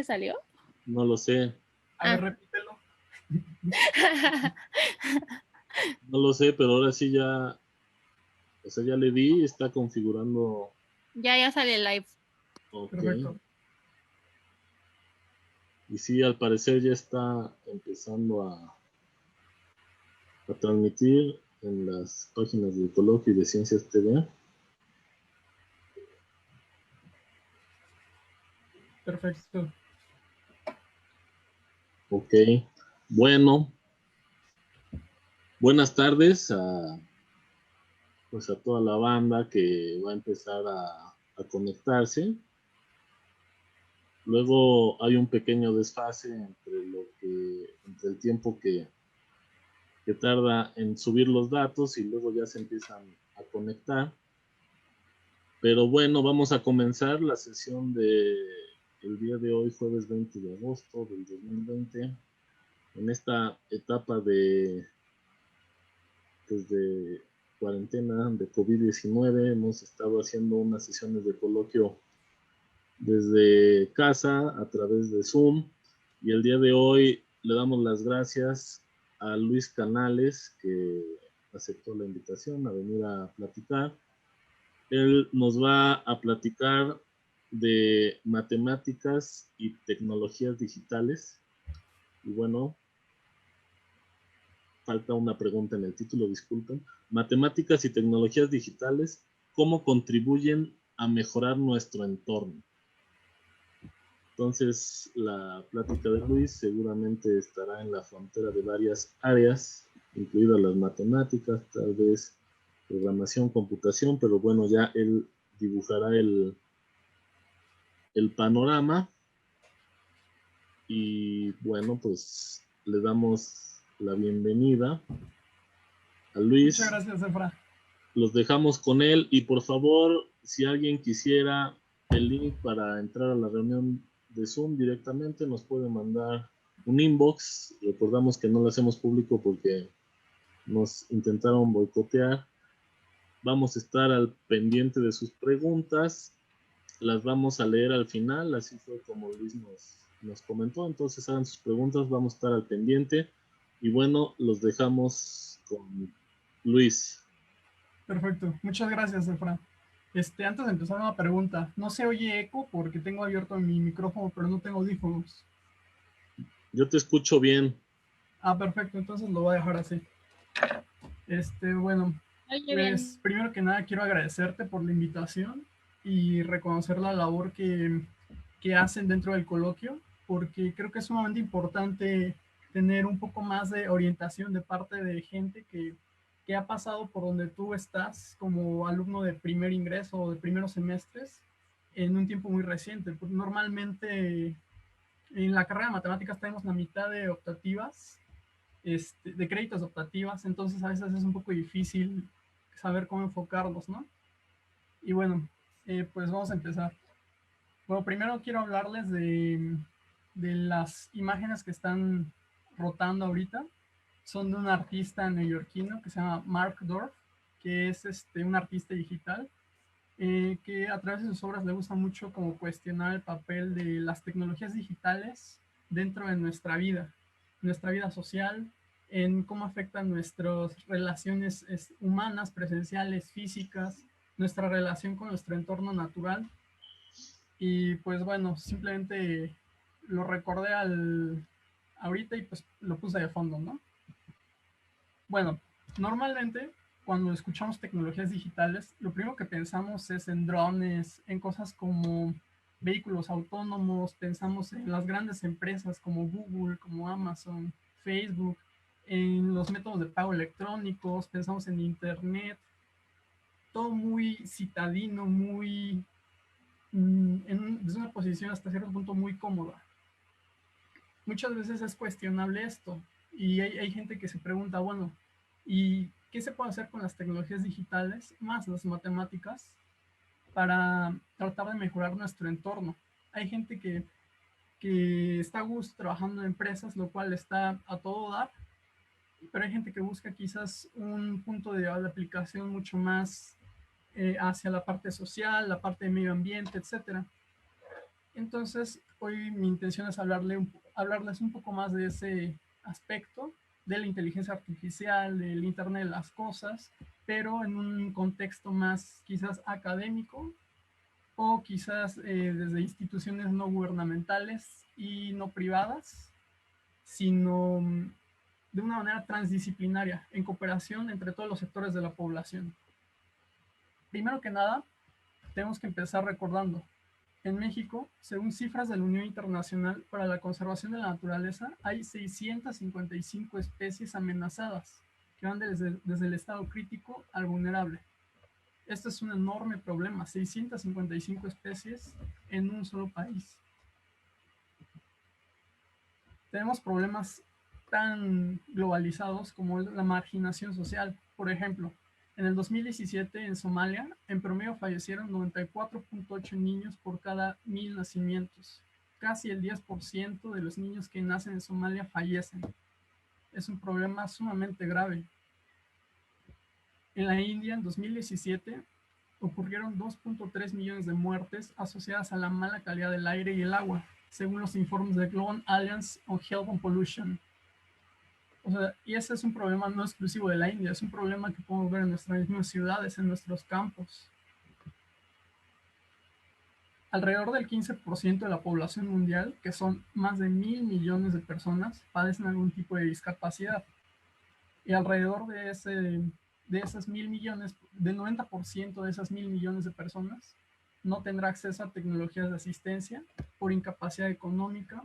salió? No lo sé. A ver, repítelo. No lo sé, pero ahora sí ya, o sea, ya le di, está configurando. Ya sale el live. Ok. Perfecto. Y sí, al parecer ya está empezando a transmitir en las páginas de Coloquio y de Ciencias TV. Perfecto. Ok. Bueno, buenas tardes pues a toda la banda que va a empezar a conectarse. Luego hay un pequeño desfase entre el tiempo que tarda en subir los datos y luego ya se empiezan a conectar. Pero bueno, vamos a comenzar la sesión el día de hoy, jueves 20 de agosto del 2020, en esta etapa pues de cuarentena de COVID-19. Hemos estado haciendo unas sesiones de coloquio desde casa a través de Zoom, y el día de hoy le damos las gracias a Luis Canales, que aceptó la invitación a venir a platicar. Él nos va a platicar de matemáticas y tecnologías digitales. Y bueno, falta una pregunta en el título, disculpen. Matemáticas y tecnologías digitales, ¿cómo contribuyen a mejorar nuestro entorno? Entonces, la plática de Luis seguramente estará en la frontera de varias áreas, incluidas las matemáticas, tal vez programación, computación, pero bueno, ya él dibujará el panorama. Y bueno, pues le damos la bienvenida a Luis. Muchas gracias, Efra. Los dejamos con él, y por favor, si alguien quisiera el link para entrar a la reunión de Zoom directamente, nos puede mandar un inbox. Recordamos que no lo hacemos público porque nos intentaron boicotear. Vamos a estar al pendiente de sus preguntas, las vamos a leer al final, así fue como Luis nos comentó. Entonces hagan sus preguntas, vamos a estar al pendiente. Y bueno, los dejamos con Luis. Perfecto. Muchas gracias, Efra. Antes de empezar, una pregunta. No se oye eco porque tengo abierto mi micrófono, pero no tengo audífonos. Yo te escucho bien. Ah, perfecto. Entonces lo voy a dejar así. Bueno, Oye, pues bien. primero que nada quiero agradecerte por la invitación y reconocer la labor que hacen dentro del coloquio, porque creo que es sumamente importante tener un poco más de orientación de parte de gente que ha pasado por donde tú estás como alumno de primer ingreso o de primeros semestres en un tiempo muy reciente. Porque normalmente en la carrera de matemáticas tenemos la mitad de optativas, de créditos optativas, entonces a veces es un poco difícil saber cómo enfocarlos, ¿no? Y bueno, pues vamos a empezar. Bueno, primero quiero hablarles de las imágenes que están rotando ahorita. Son de un artista neoyorquino que se llama Mark Dorff, que es un artista digital, que a través de sus obras le gusta mucho como cuestionar el papel de las tecnologías digitales dentro de nuestra vida social, en cómo afectan nuestras relaciones humanas, presenciales, físicas, nuestra relación con nuestro entorno natural. Y pues bueno, simplemente lo recordé ahorita y pues lo puse de fondo, ¿no? Bueno, normalmente cuando escuchamos tecnologías digitales, lo primero que pensamos es en drones, en cosas como vehículos autónomos, pensamos en las grandes empresas como Google, como Amazon, Facebook, en los métodos de pago electrónicos, pensamos en Internet, todo muy citadino, muy desde una posición hasta cierto punto muy cómoda. Muchas veces es cuestionable esto y hay gente que se pregunta, bueno, ¿y qué se puede hacer con las tecnologías digitales más las matemáticas para tratar de mejorar nuestro entorno? Hay gente que está a gusto trabajando en empresas, lo cual está a todo dar, pero hay gente que busca quizás un punto de aplicación mucho más hacia la parte social, la parte de medio ambiente, etcétera. Entonces, hoy mi intención es hablarles un poco más de ese aspecto de la inteligencia artificial, del Internet de las cosas, pero en un contexto más quizás académico o quizás desde instituciones no gubernamentales y no privadas, sino de una manera transdisciplinaria, en cooperación entre todos los sectores de la población. Primero que nada, tenemos que empezar recordando. En México, según cifras de la Unión Internacional para la Conservación de la Naturaleza, hay 655 especies amenazadas que van desde el estado crítico al vulnerable. Esto es un enorme problema, 655 especies en un solo país. Tenemos problemas tan globalizados como la marginación social. Por ejemplo, en el 2017 en Somalia, en promedio fallecieron 94.8 niños por cada 1000 nacimientos. Casi el 10% de los niños que nacen en Somalia fallecen. Es un problema sumamente grave. En la India, en 2017, ocurrieron 2.3 millones de muertes asociadas a la mala calidad del aire y el agua, según los informes de Global Alliance on Health and Pollution. O sea, y ese es un problema no exclusivo de la India, es un problema que podemos ver en nuestras mismas ciudades, en nuestros campos. Alrededor del 15% de la población mundial, que son más de 1.000 millones de personas, padecen algún tipo de discapacidad. Y alrededor de esas 1.000 millones, del 90% de esas 1.000 millones de personas, no tendrá acceso a tecnologías de asistencia por incapacidad económica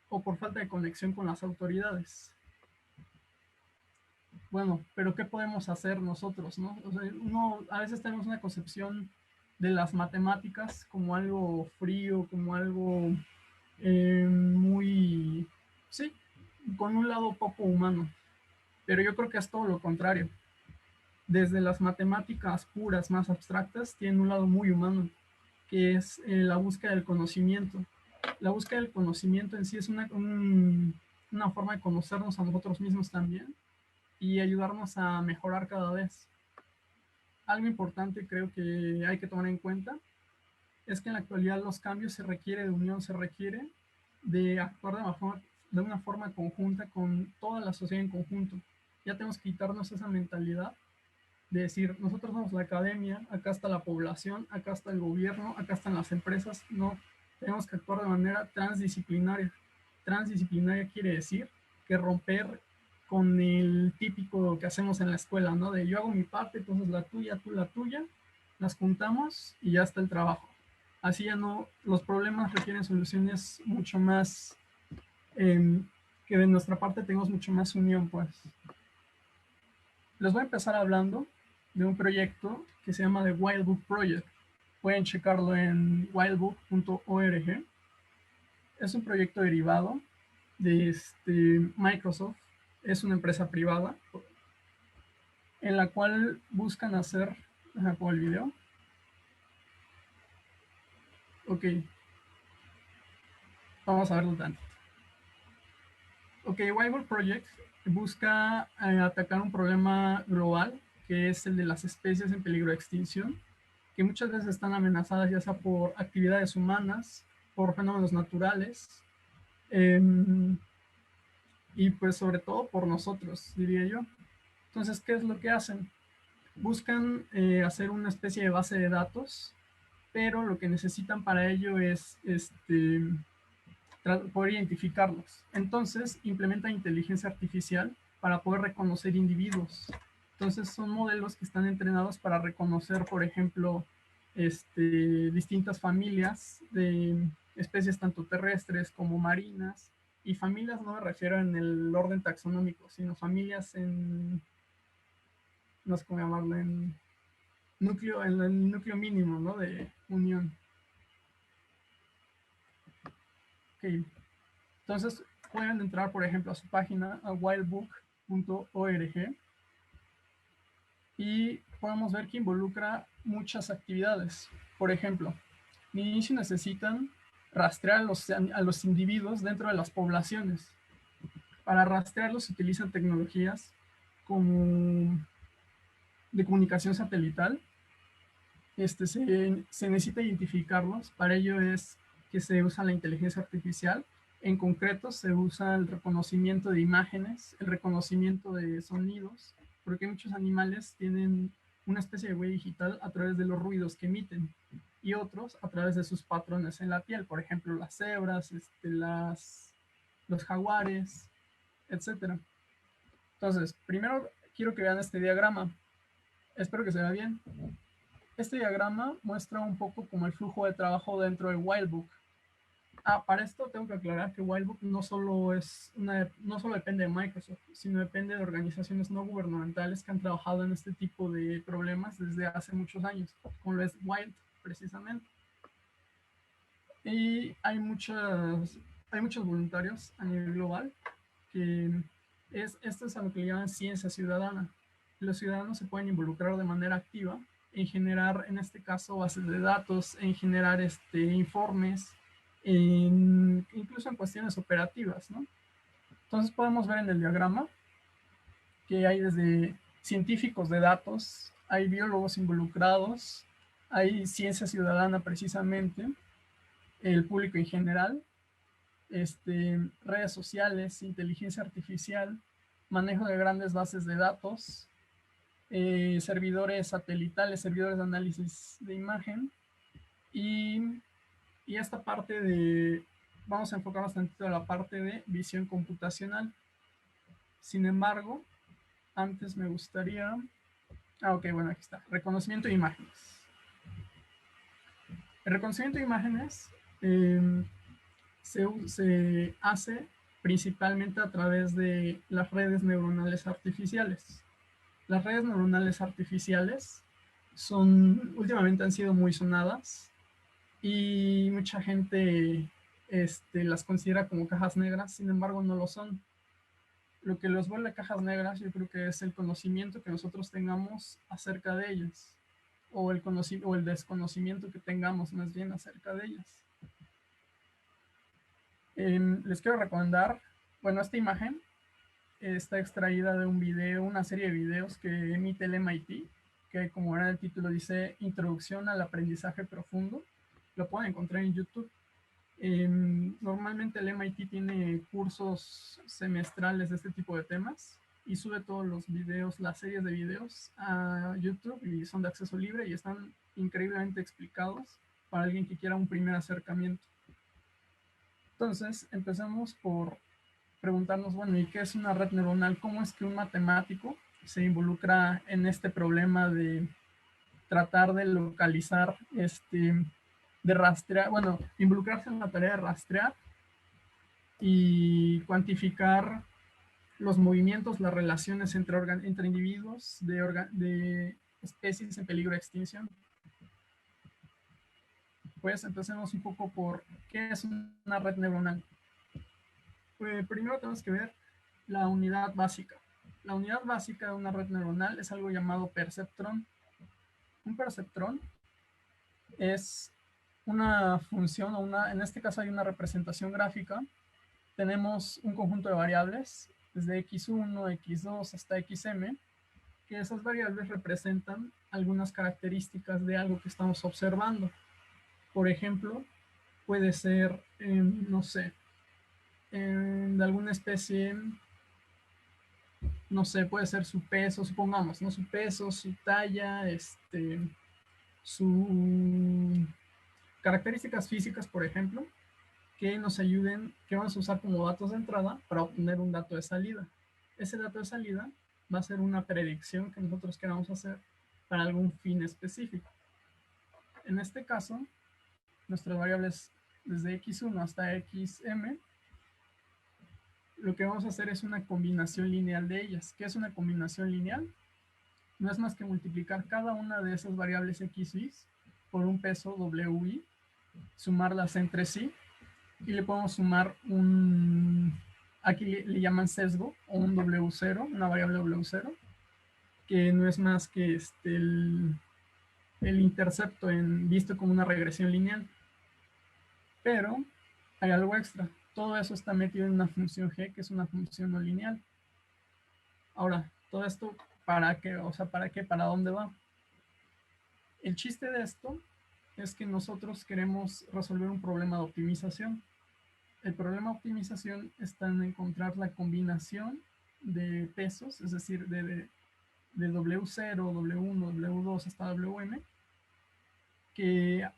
o por falta de conexión con las autoridades. Bueno, pero ¿qué podemos hacer nosotros, no? O sea, a veces tenemos una concepción de las matemáticas como algo frío, como algo muy, sí, con un lado poco humano. Pero yo creo que es todo lo contrario. Desde las matemáticas puras, más abstractas, tienen un lado muy humano, que es la búsqueda del conocimiento. La búsqueda del conocimiento en sí es una forma de conocernos a nosotros mismos también y ayudarnos a mejorar cada vez. Algo importante creo que hay que tomar en cuenta es que en la actualidad los cambios se requiere de unión, se requiere de actuar de una forma conjunta con toda la sociedad en conjunto. Ya tenemos que quitarnos esa mentalidad de decir, nosotros somos la academia, acá está la población, acá está el gobierno, acá están las empresas. No, tenemos que actuar de manera transdisciplinaria. Transdisciplinaria quiere decir que romper con el típico que hacemos en la escuela, ¿no? De yo hago mi parte, entonces la tuya, tú la tuya, las juntamos y ya está el trabajo. Así ya no, los problemas requieren soluciones mucho más, que de nuestra parte tengamos mucho más unión, pues. Les voy a empezar hablando de un proyecto que se llama The Wild Book Project. Pueden checarlo en wildbook.org. Es un proyecto derivado de Microsoft. Es una empresa privada en la cual buscan hacer... Déjame poner el video. Ok. Vamos a verlo tanto. Ok, Wild Book Project busca atacar un problema global que es el de las especies en peligro de extinción, que muchas veces están amenazadas ya sea por actividades humanas, por fenómenos naturales, y pues sobre todo por nosotros, diría yo. Entonces, ¿qué es lo que hacen? Buscan hacer una especie de base de datos, pero lo que necesitan para ello es poder identificarlos. Entonces, implementan inteligencia artificial para poder reconocer individuos. Entonces, son modelos que están entrenados para reconocer, por ejemplo, distintas familias de especies tanto terrestres como marinas. Y familias no me refiero en el orden taxonómico, sino familias en, no sé cómo llamarlo, en el núcleo mínimo, ¿no? De unión. Ok. Entonces, pueden entrar, por ejemplo, a su página, a wildbook.org, y podemos ver que involucra muchas actividades. Por ejemplo, de inicio necesitan rastrear a los individuos dentro de las poblaciones. Para rastrearlos se utilizan tecnologías como de comunicación satelital. Se necesita identificarlos. Para ello es que se usa la inteligencia artificial. En concreto, se usa el reconocimiento de imágenes, el reconocimiento de sonidos, porque muchos animales tienen una especie de huella digital a través de los ruidos que emiten y otros a través de sus patrones en la piel, por ejemplo, las cebras, los jaguares, etc. Entonces, primero quiero que vean este diagrama. Espero que se vea bien. Este diagrama muestra un poco como el flujo de trabajo dentro del Wildbook. Para esto tengo que aclarar que Wildbook no solo depende de Microsoft, sino depende de organizaciones no gubernamentales que han trabajado en este tipo de problemas desde hace muchos años, como lo es Wild, precisamente. Y hay muchos voluntarios a nivel global que esto es a lo que le llaman ciencia ciudadana. Los ciudadanos se pueden involucrar de manera activa en generar, en este caso, bases de datos, en generar informes, incluso en cuestiones operativas, ¿no? Entonces podemos ver en el diagrama que hay desde científicos de datos, hay biólogos involucrados, hay ciencia ciudadana precisamente, el público en general, redes sociales, inteligencia artificial, manejo de grandes bases de datos, servidores satelitales, servidores de análisis de imagen y esta parte de, vamos a enfocarnos tantito en la parte de visión computacional. Sin embargo, antes me gustaría, ok, bueno, aquí está, reconocimiento de imágenes. El reconocimiento de imágenes se hace principalmente a través de las redes neuronales artificiales. Las redes neuronales artificiales últimamente han sido muy sonadas y mucha gente las considera como cajas negras, sin embargo no lo son. Lo que los vuelve cajas negras yo creo que es el conocimiento que nosotros tengamos acerca de ellas, o el desconocimiento que tengamos más bien acerca de ellas. Les quiero recomendar, bueno, esta imagen está extraída de un video, una serie de videos que emite el MIT, que como era el título dice Introducción al Aprendizaje Profundo. Lo pueden encontrar en YouTube. Normalmente el MIT tiene cursos semestrales de este tipo de temas y sube todos los videos, las series de videos a YouTube y son de acceso libre y están increíblemente explicados para alguien que quiera un primer acercamiento. Entonces, empezamos por preguntarnos, bueno, ¿y qué es una red neuronal? ¿Cómo es que un matemático se involucra en este problema de tratar de localizar, de rastrear, bueno, involucrarse en la tarea de rastrear y cuantificar los movimientos, las relaciones entre individuos de especies en peligro de extinción? Pues empecemos un poco por qué es una red neuronal. Primero tenemos que ver la unidad básica. La unidad básica de una red neuronal es algo llamado perceptrón. Un perceptrón es una función, en este caso hay una representación gráfica. Tenemos un conjunto de variables, desde x1, x2 hasta xm, que esas variables representan algunas características de algo que estamos observando. Por ejemplo, puede ser, no sé, de alguna especie, no sé, puede ser su peso, supongamos, ¿no? Su peso, su talla, su características físicas, por ejemplo, que nos ayuden, que vamos a usar como datos de entrada para obtener un dato de salida. Ese dato de salida va a ser una predicción que nosotros queramos hacer para algún fin específico. En este caso, nuestras variables desde x1 hasta xm, lo que vamos a hacer es una combinación lineal de ellas. ¿Qué es una combinación lineal? No es más que multiplicar cada una de esas variables x y por un peso wi, sumarlas entre sí, y le podemos sumar aquí le llaman sesgo, o un w0, una variable w0, que no es más que el intercepto visto como una regresión lineal. Pero hay algo extra. Todo eso está metido en una función g, que es una función no lineal. Ahora, todo esto, ¿para qué? O sea, ¿para qué? ¿Para dónde va? El chiste de esto es que nosotros queremos resolver un problema de optimización. El problema de optimización está en encontrar la combinación de pesos, es decir, de W0, W1, W2 hasta WM, que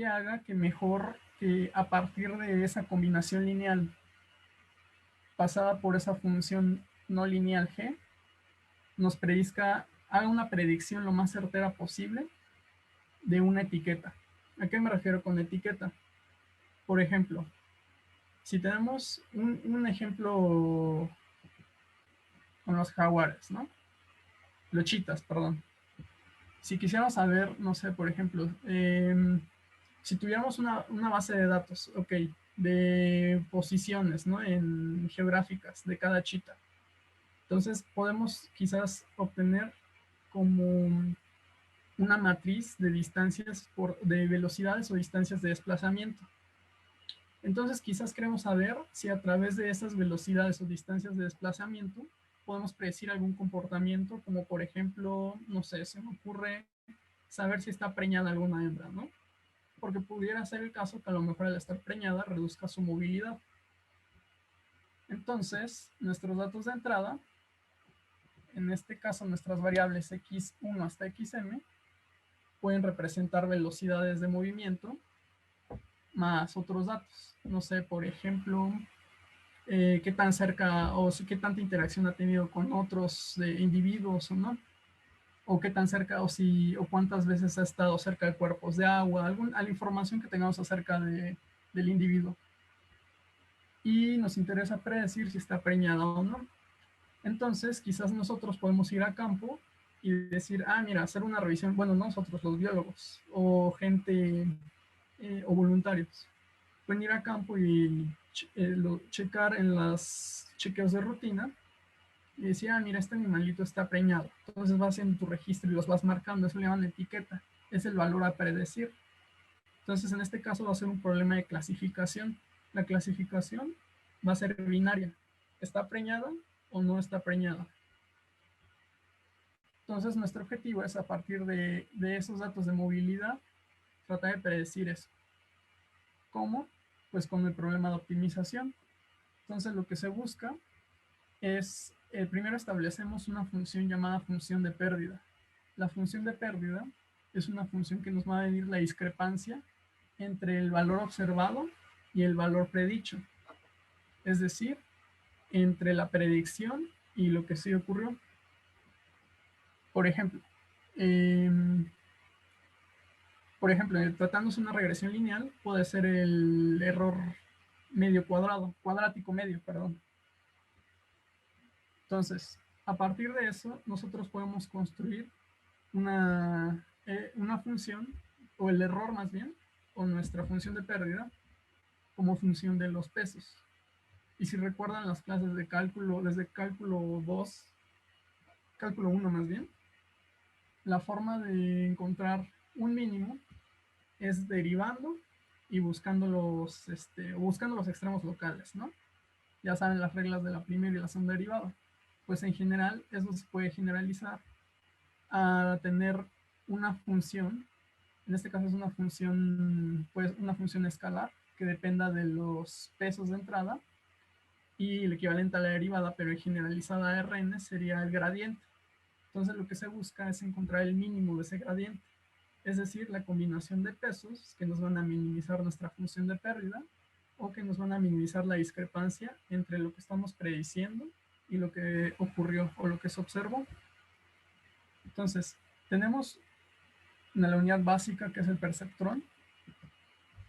haga que mejor, que a partir de esa combinación lineal pasada por esa función no lineal G, nos predizca, haga una predicción lo más certera posible de una etiqueta. ¿A qué me refiero con etiqueta? Por ejemplo, si tenemos un ejemplo con los jaguares, ¿no? Los chitas, perdón. Si quisiéramos saber, no sé, por ejemplo, si tuviéramos una base de datos, ok, de posiciones, ¿no? En geográficas de cada chita. Entonces podemos quizás obtener como una matriz de distancias de velocidades o distancias de desplazamiento. Entonces quizás queremos saber si a través de esas velocidades o distancias de desplazamiento podemos predecir algún comportamiento, como por ejemplo, no sé, se me ocurre saber si está preñada alguna hembra, ¿no? Porque pudiera ser el caso que a lo mejor al estar preñada reduzca su movilidad. Entonces, nuestros datos de entrada, en este caso nuestras variables x1 hasta xm, pueden representar velocidades de movimiento más otros datos. No sé, por ejemplo, qué tan cerca o qué tanta interacción ha tenido con otros individuos o no, o qué tan cerca o cuántas veces ha estado cerca de cuerpos de agua, a la información que tengamos acerca del individuo. Y nos interesa predecir si está preñada o no. Entonces, quizás nosotros podemos ir a campo y decir, ah, mira, hacer una revisión, bueno, nosotros los biólogos o gente o voluntarios pueden ir a campo y checar en los chequeos de rutina y decir, ah, mira, este animalito está preñado. Entonces vas haciendo tu registro y los vas marcando, eso le llaman etiqueta, es el valor a predecir. Entonces en este caso va a ser un problema de clasificación. La clasificación va a ser binaria, ¿está preñada o no está preñada? Entonces nuestro objetivo es a partir de esos datos de movilidad tratar de predecir eso. ¿Cómo? Pues con el problema de optimización. Entonces lo que se busca es, primero establecemos una función llamada función de pérdida. La función de pérdida es una función que nos va a medir la discrepancia entre el valor observado y el valor predicho. Es decir, entre la predicción y lo que sí ocurrió. Por ejemplo, tratándose de una regresión lineal, puede ser el error medio cuadrático medio, perdón. Entonces, a partir de eso, nosotros podemos construir una función, o el error más bien, o nuestra función de pérdida, como función de los pesos. Y si recuerdan las clases de cálculo, desde cálculo 2, cálculo 1 más bien, la forma de encontrar un mínimo es derivando y buscando los extremos locales, ¿no? Ya saben las reglas de la primera y la segunda derivada. Pues en general eso se puede generalizar a tener una función, en este caso es una función, pues una función escalar que dependa de los pesos de entrada, y el equivalente a la derivada, pero generalizada a Rn, sería el gradiente. Entonces lo que se busca es encontrar el mínimo de ese gradiente, es decir, la combinación de pesos que nos van a minimizar nuestra función de pérdida o que nos van a minimizar la discrepancia entre lo que estamos prediciendo y lo que ocurrió o lo que se observó. Entonces, tenemos la unidad básica que es el perceptrón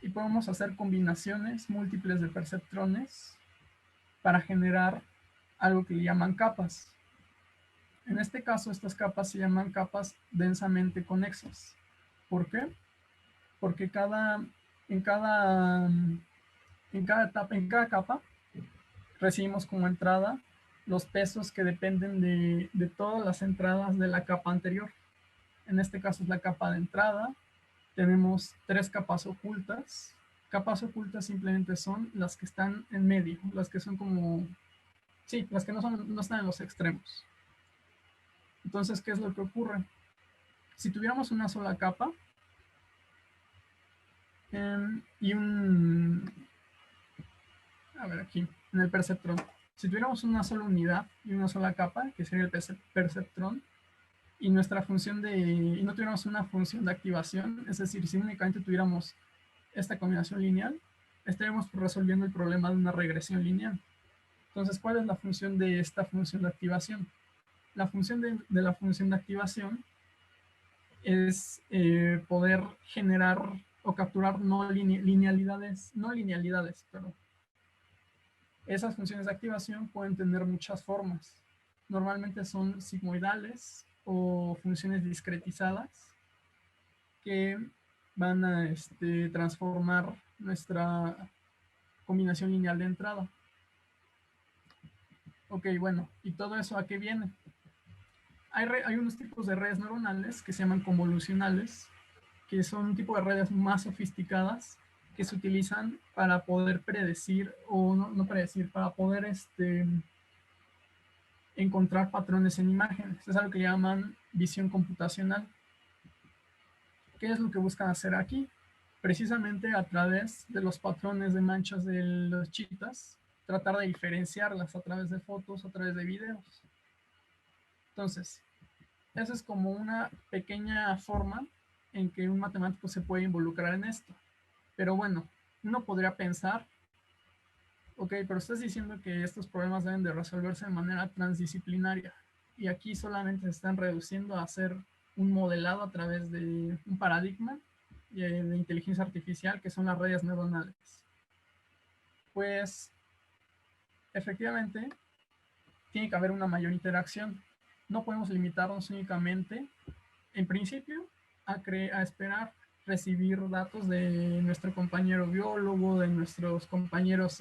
y podemos hacer combinaciones múltiples de perceptrones para generar algo que le llaman capas. En este caso, estas capas se llaman capas densamente conexas. ¿Por qué? Porque en cada capa recibimos como entrada los pesos que dependen de todas las entradas de la capa anterior. En este caso es la capa de entrada. Tenemos 3 capas ocultas. Capas ocultas simplemente son las que están en medio, las que son como, sí, las que no están en los extremos. Entonces, ¿qué es lo que ocurre? Si tuviéramos una sola capa, y a ver aquí, en el perceptrón. Si tuviéramos una sola unidad y una sola capa, que sería el perceptrón, y nuestra función y no tuviéramos una función de activación, es decir, si únicamente tuviéramos esta combinación lineal, estaríamos resolviendo el problema de una regresión lineal. Entonces, ¿cuál es la función de esta función de activación? La función de la función de activación es poder generar o capturar no linealidades, pero esas funciones de activación pueden tener muchas formas. Normalmente son sigmoidales o funciones discretizadas que van a transformar nuestra combinación lineal de entrada. Ok, bueno, ¿y todo eso a qué viene? Hay unos tipos de redes neuronales que se llaman convolucionales, que son un tipo de redes más sofisticadas que se utilizan para poder predecir, o no predecir, para poder encontrar patrones en imágenes. Es algo que llaman visión computacional. ¿Qué es lo que buscan hacer aquí? Precisamente a través de los patrones de manchas de los chitas, tratar de diferenciarlas a través de fotos, a través de videos. Entonces, esa es como una pequeña forma en que un matemático se puede involucrar en esto. Pero bueno, uno podría pensar, ok, pero estás diciendo que estos problemas deben de resolverse de manera transdisciplinaria y aquí solamente se están reduciendo a hacer un modelado a través de un paradigma de inteligencia artificial que son las redes neuronales. Pues efectivamente tiene que haber una mayor interacción. No podemos limitarnos únicamente, en principio, a esperar recibir datos de nuestro compañero biólogo, de nuestros compañeros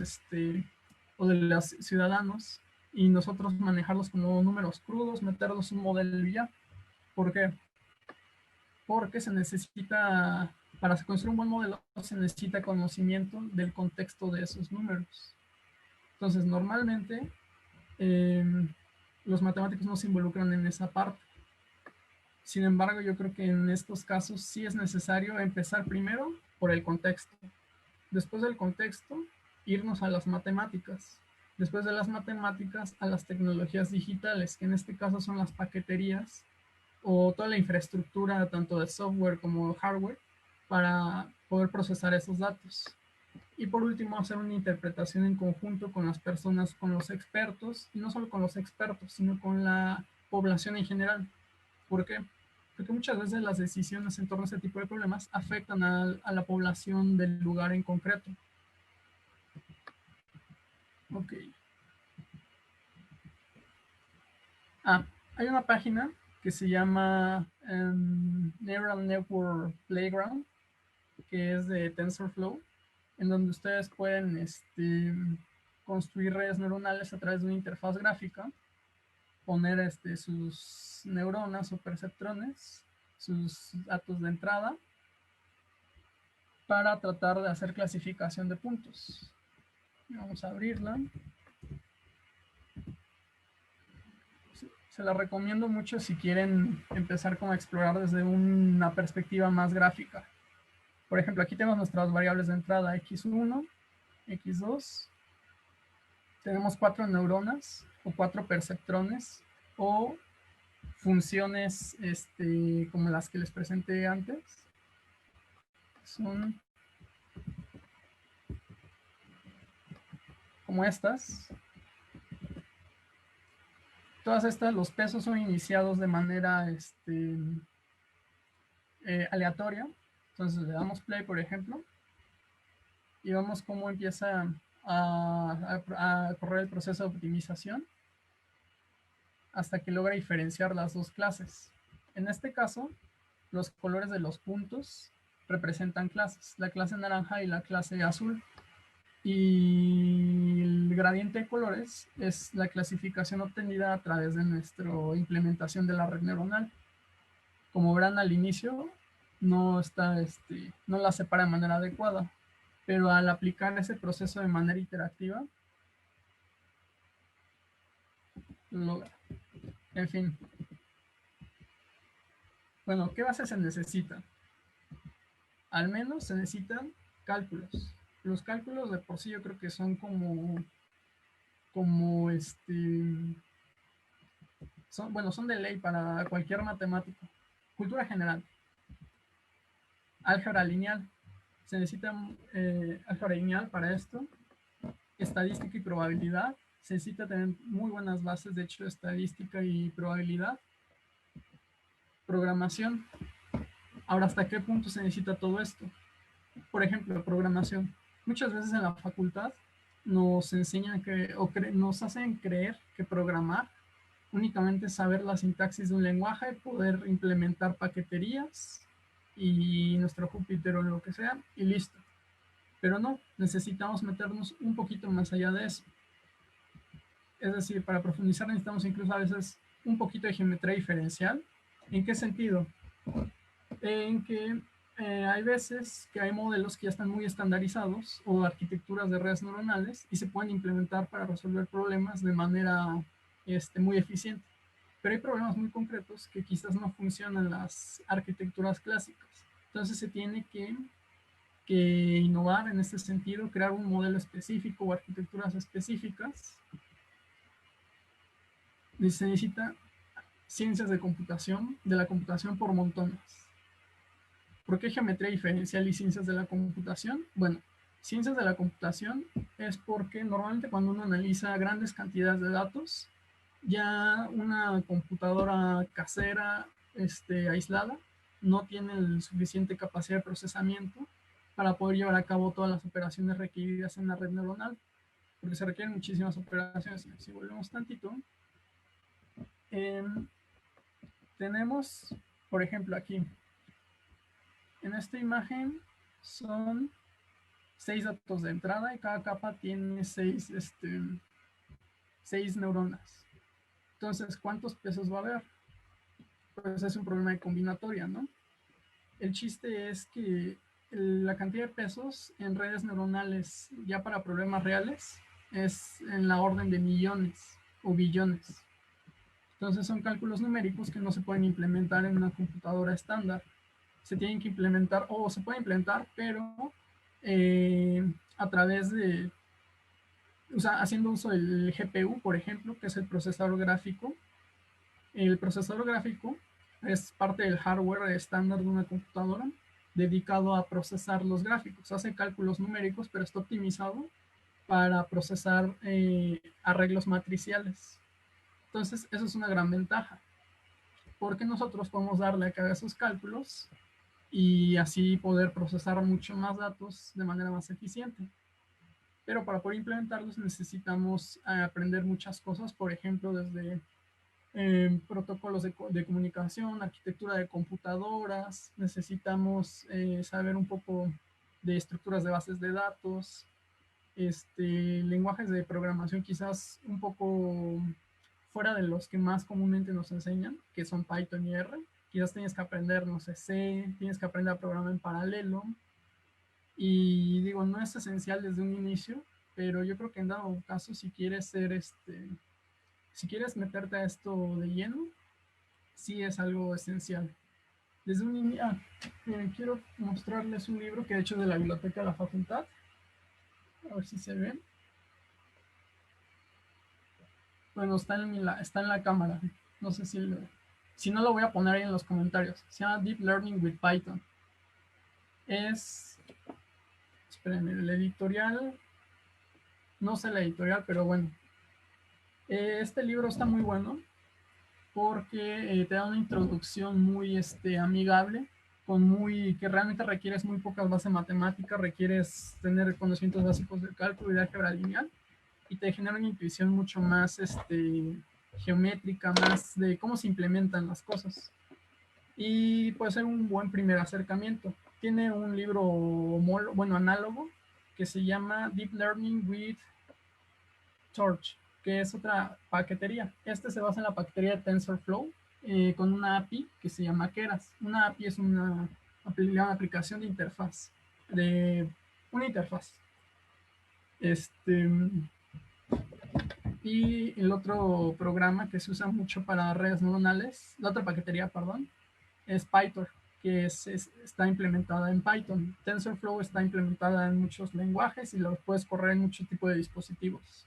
o de los ciudadanos, y nosotros manejarlos como números crudos, meterlos en un modelo y ya. ¿Por qué? Porque se necesita, para construir un buen modelo, se necesita conocimiento del contexto de esos números. Entonces, normalmente, eh, los matemáticos no se involucran en esa parte. Sin embargo, yo creo que en estos casos sí es necesario empezar primero por el contexto. Después del contexto, irnos a las matemáticas. Después de las matemáticas, a las tecnologías digitales, que en este caso son las paqueterías o toda la infraestructura, tanto de software como de hardware, para poder procesar esos datos. Y por último, hacer una interpretación en conjunto con las personas, con los expertos, y no solo con los expertos, sino con la población en general. ¿Por qué? Porque muchas veces las decisiones en torno a este tipo de problemas afectan a la población del lugar en concreto. Ok. Hay una página que se llama Neural Network Playground, que es de TensorFlow, en donde ustedes pueden construir redes neuronales a través de una interfaz gráfica, poner sus neuronas o perceptrones, sus datos de entrada, para tratar de hacer clasificación de puntos. Vamos a abrirla. Se la recomiendo mucho si quieren empezar como a explorar desde una perspectiva más gráfica. Por ejemplo, aquí tenemos nuestras variables de entrada x1, x2. Tenemos 4 neuronas o 4 perceptrones o funciones como las que les presenté antes. Son como estas. Todas estas, los pesos son iniciados de manera aleatoria. Entonces le damos play, por ejemplo, y vemos cómo empieza a correr el proceso de optimización hasta que logra diferenciar las dos clases. En este caso, los colores de los puntos representan clases, la clase naranja y la clase azul. Y el gradiente de colores es la clasificación obtenida a través de nuestra implementación de la red neuronal. Como verán al inicio, no la separa de manera adecuada, pero al aplicar ese proceso de manera interactiva, lo logra. En fin. Bueno, ¿qué base se necesita? Al menos se necesitan cálculos. Los cálculos de por sí yo creo que son son de ley para cualquier matemático. Cultura general, álgebra lineal. Se necesita álgebra lineal para esto, estadística y probabilidad. Se necesita tener muy buenas bases, de hecho, estadística y probabilidad. Programación. Ahora, ¿hasta qué punto se necesita todo esto? Por ejemplo, programación. Muchas veces en la facultad nos enseñan nos hacen creer que programar únicamente es saber la sintaxis de un lenguaje, poder implementar paqueterías y nuestro Júpiter o lo que sea, y listo. Pero no, necesitamos meternos un poquito más allá de eso. Es decir, para profundizar necesitamos incluso a veces un poquito de geometría diferencial. ¿En qué sentido? En que hay veces que hay modelos que ya están muy estandarizados o arquitecturas de redes neuronales y se pueden implementar para resolver problemas de manera muy eficiente. Pero hay problemas muy concretos que quizás no funcionan en las arquitecturas clásicas. Entonces se tiene que innovar en este sentido, crear un modelo específico o arquitecturas específicas. Se necesita ciencias de la computación por montones. ¿Por qué geometría diferencial y ciencias de la computación? Bueno, ciencias de la computación es porque normalmente cuando uno analiza grandes cantidades de datos, ya una computadora casera aislada no tiene la suficiente capacidad de procesamiento para poder llevar a cabo todas las operaciones requeridas en la red neuronal, porque se requieren muchísimas operaciones. Si volvemos tantito, tenemos, por ejemplo, aquí, en esta imagen son 6 datos de entrada y cada capa tiene 6 neuronas. Entonces, ¿cuántos pesos va a haber? Pues es un problema de combinatoria, ¿no? El chiste es que la cantidad de pesos en redes neuronales ya para problemas reales es en la orden de millones o billones. Entonces son cálculos numéricos que no se pueden implementar en una computadora estándar. Se tienen que implementar, o se puede implementar, pero a través de, haciendo uso del GPU, por ejemplo, que es el procesador gráfico. El procesador gráfico es parte del hardware estándar de una computadora dedicado a procesar los gráficos. Hace cálculos numéricos, pero está optimizado para procesar arreglos matriciales. Entonces, eso es una gran ventaja, porque nosotros podemos darle a que haga esos cálculos y así poder procesar mucho más datos de manera más eficiente. Pero para poder implementarlos necesitamos aprender muchas cosas, por ejemplo, desde protocolos de comunicación, arquitectura de computadoras, necesitamos saber un poco de estructuras de bases de datos, lenguajes de programación quizás un poco fuera de los que más comúnmente nos enseñan, que son Python y R. Quizás tienes que aprender, no sé, C, tienes que aprender a programar en paralelo. Y digo, no es esencial desde un inicio, pero yo creo que en dado caso, si quieres ser si quieres meterte a esto de lleno, sí es algo esencial. Desde un inicio, quiero mostrarles un libro que he hecho de la biblioteca de la facultad. A ver si se ven. Bueno, está en la cámara. No sé si no lo voy a poner ahí en los comentarios. Se llama Deep Learning with Python. Espérenme, el editorial, no sé la editorial, pero bueno. Este libro está muy bueno porque te da una introducción muy amigable, que realmente requieres muy pocas bases matemáticas, requieres tener conocimientos básicos de cálculo y de álgebra lineal, y te genera una intuición mucho más geométrica, más de cómo se implementan las cosas. Y puede ser un buen primer acercamiento. Tiene un libro, análogo, que se llama Deep Learning with Torch, que es otra paquetería. Se basa en la paquetería de TensorFlow con una API que se llama Keras. Una API es una aplicación de interfaz, de una interfaz. Y el otro programa que se usa mucho para redes neuronales, la otra paquetería, perdón, es PyTorch. que está implementada en Python. TensorFlow está implementada en muchos lenguajes y lo puedes correr en muchos tipos de dispositivos.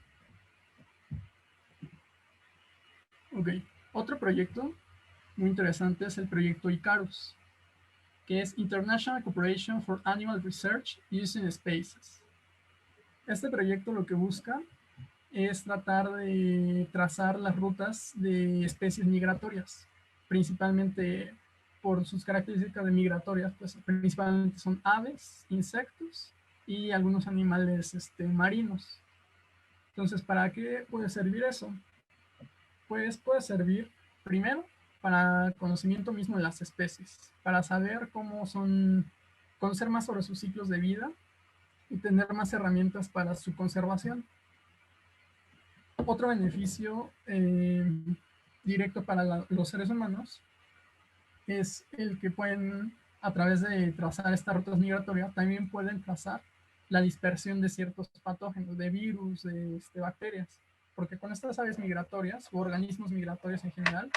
Ok, otro proyecto muy interesante es el proyecto Icarus, que es International Cooperation for Animal Research Using Spaces. Este proyecto lo que busca es tratar de trazar las rutas de especies migratorias, principalmente por sus características de migratorias, pues principalmente son aves, insectos y algunos animales marinos. Entonces, ¿para qué puede servir eso? Pues puede servir primero para conocimiento mismo de las especies, para saber cómo son, conocer más sobre sus ciclos de vida y tener más herramientas para su conservación. Otro beneficio directo para los seres humanos es el que pueden, a través de trazar estas rutas migratorias, también pueden trazar la dispersión de ciertos patógenos, de virus, de bacterias, porque con estas aves migratorias o organismos migratorios en general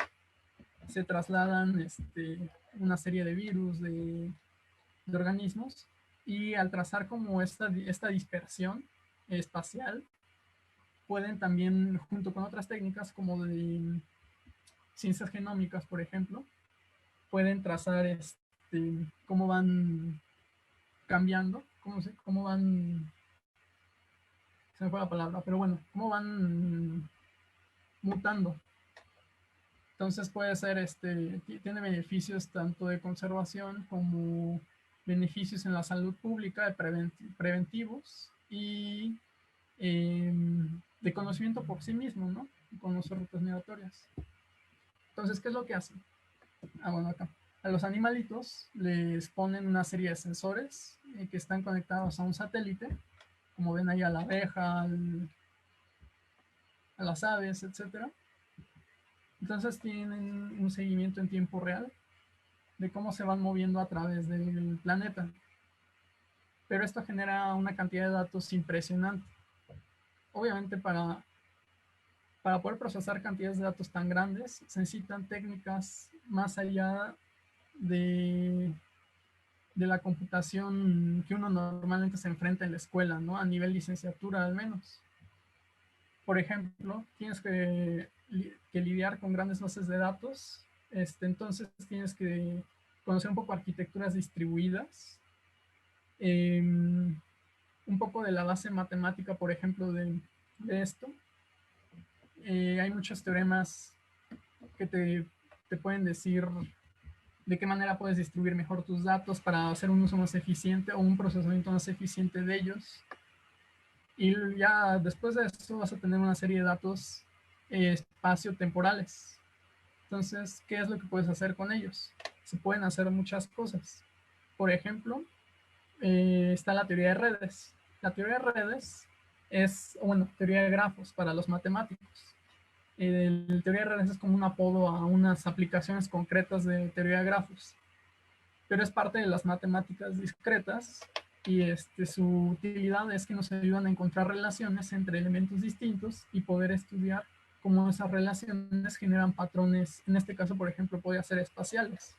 se trasladan una serie de virus, de organismos, y al trazar como esta dispersión espacial, pueden también, junto con otras técnicas como de ciencias genómicas, por ejemplo, pueden trazar cómo van cambiando, cómo van, se me fue la palabra, pero bueno, cómo van mutando. Entonces puede ser, tiene beneficios tanto de conservación como beneficios en la salud pública, de preventivos y de conocimiento por sí mismo, ¿no? Conocer rutas migratorias. Entonces, ¿qué es lo que hacen? Bueno, acá. A los animalitos les ponen una serie de sensores que están conectados a un satélite, como ven ahí a la abeja, a las aves, etc. Entonces tienen un seguimiento en tiempo real de cómo se van moviendo a través del planeta. Pero esto genera una cantidad de datos impresionante. Obviamente para poder procesar cantidades de datos tan grandes se necesitan técnicas más allá de la computación que uno normalmente se enfrenta en la escuela, ¿no? A nivel licenciatura al menos. Por ejemplo, tienes que lidiar con grandes bases de datos, entonces tienes que conocer un poco arquitecturas distribuidas, un poco de la base matemática, por ejemplo, de esto. Hay muchos teoremas que te pueden decir de qué manera puedes distribuir mejor tus datos para hacer un uso más eficiente o un procesamiento más eficiente de ellos. Y ya después de eso vas a tener una serie de datos espacio-temporales. Entonces, ¿qué es lo que puedes hacer con ellos? Se pueden hacer muchas cosas. Por ejemplo, está la teoría de redes. La teoría de redes es, bueno, teoría de grafos para los matemáticos. La teoría de redes es como un apodo a unas aplicaciones concretas de teoría de grafos, pero es parte de las matemáticas discretas y su utilidad es que nos ayudan a encontrar relaciones entre elementos distintos y poder estudiar cómo esas relaciones generan patrones, en este caso, por ejemplo, puede ser espaciales.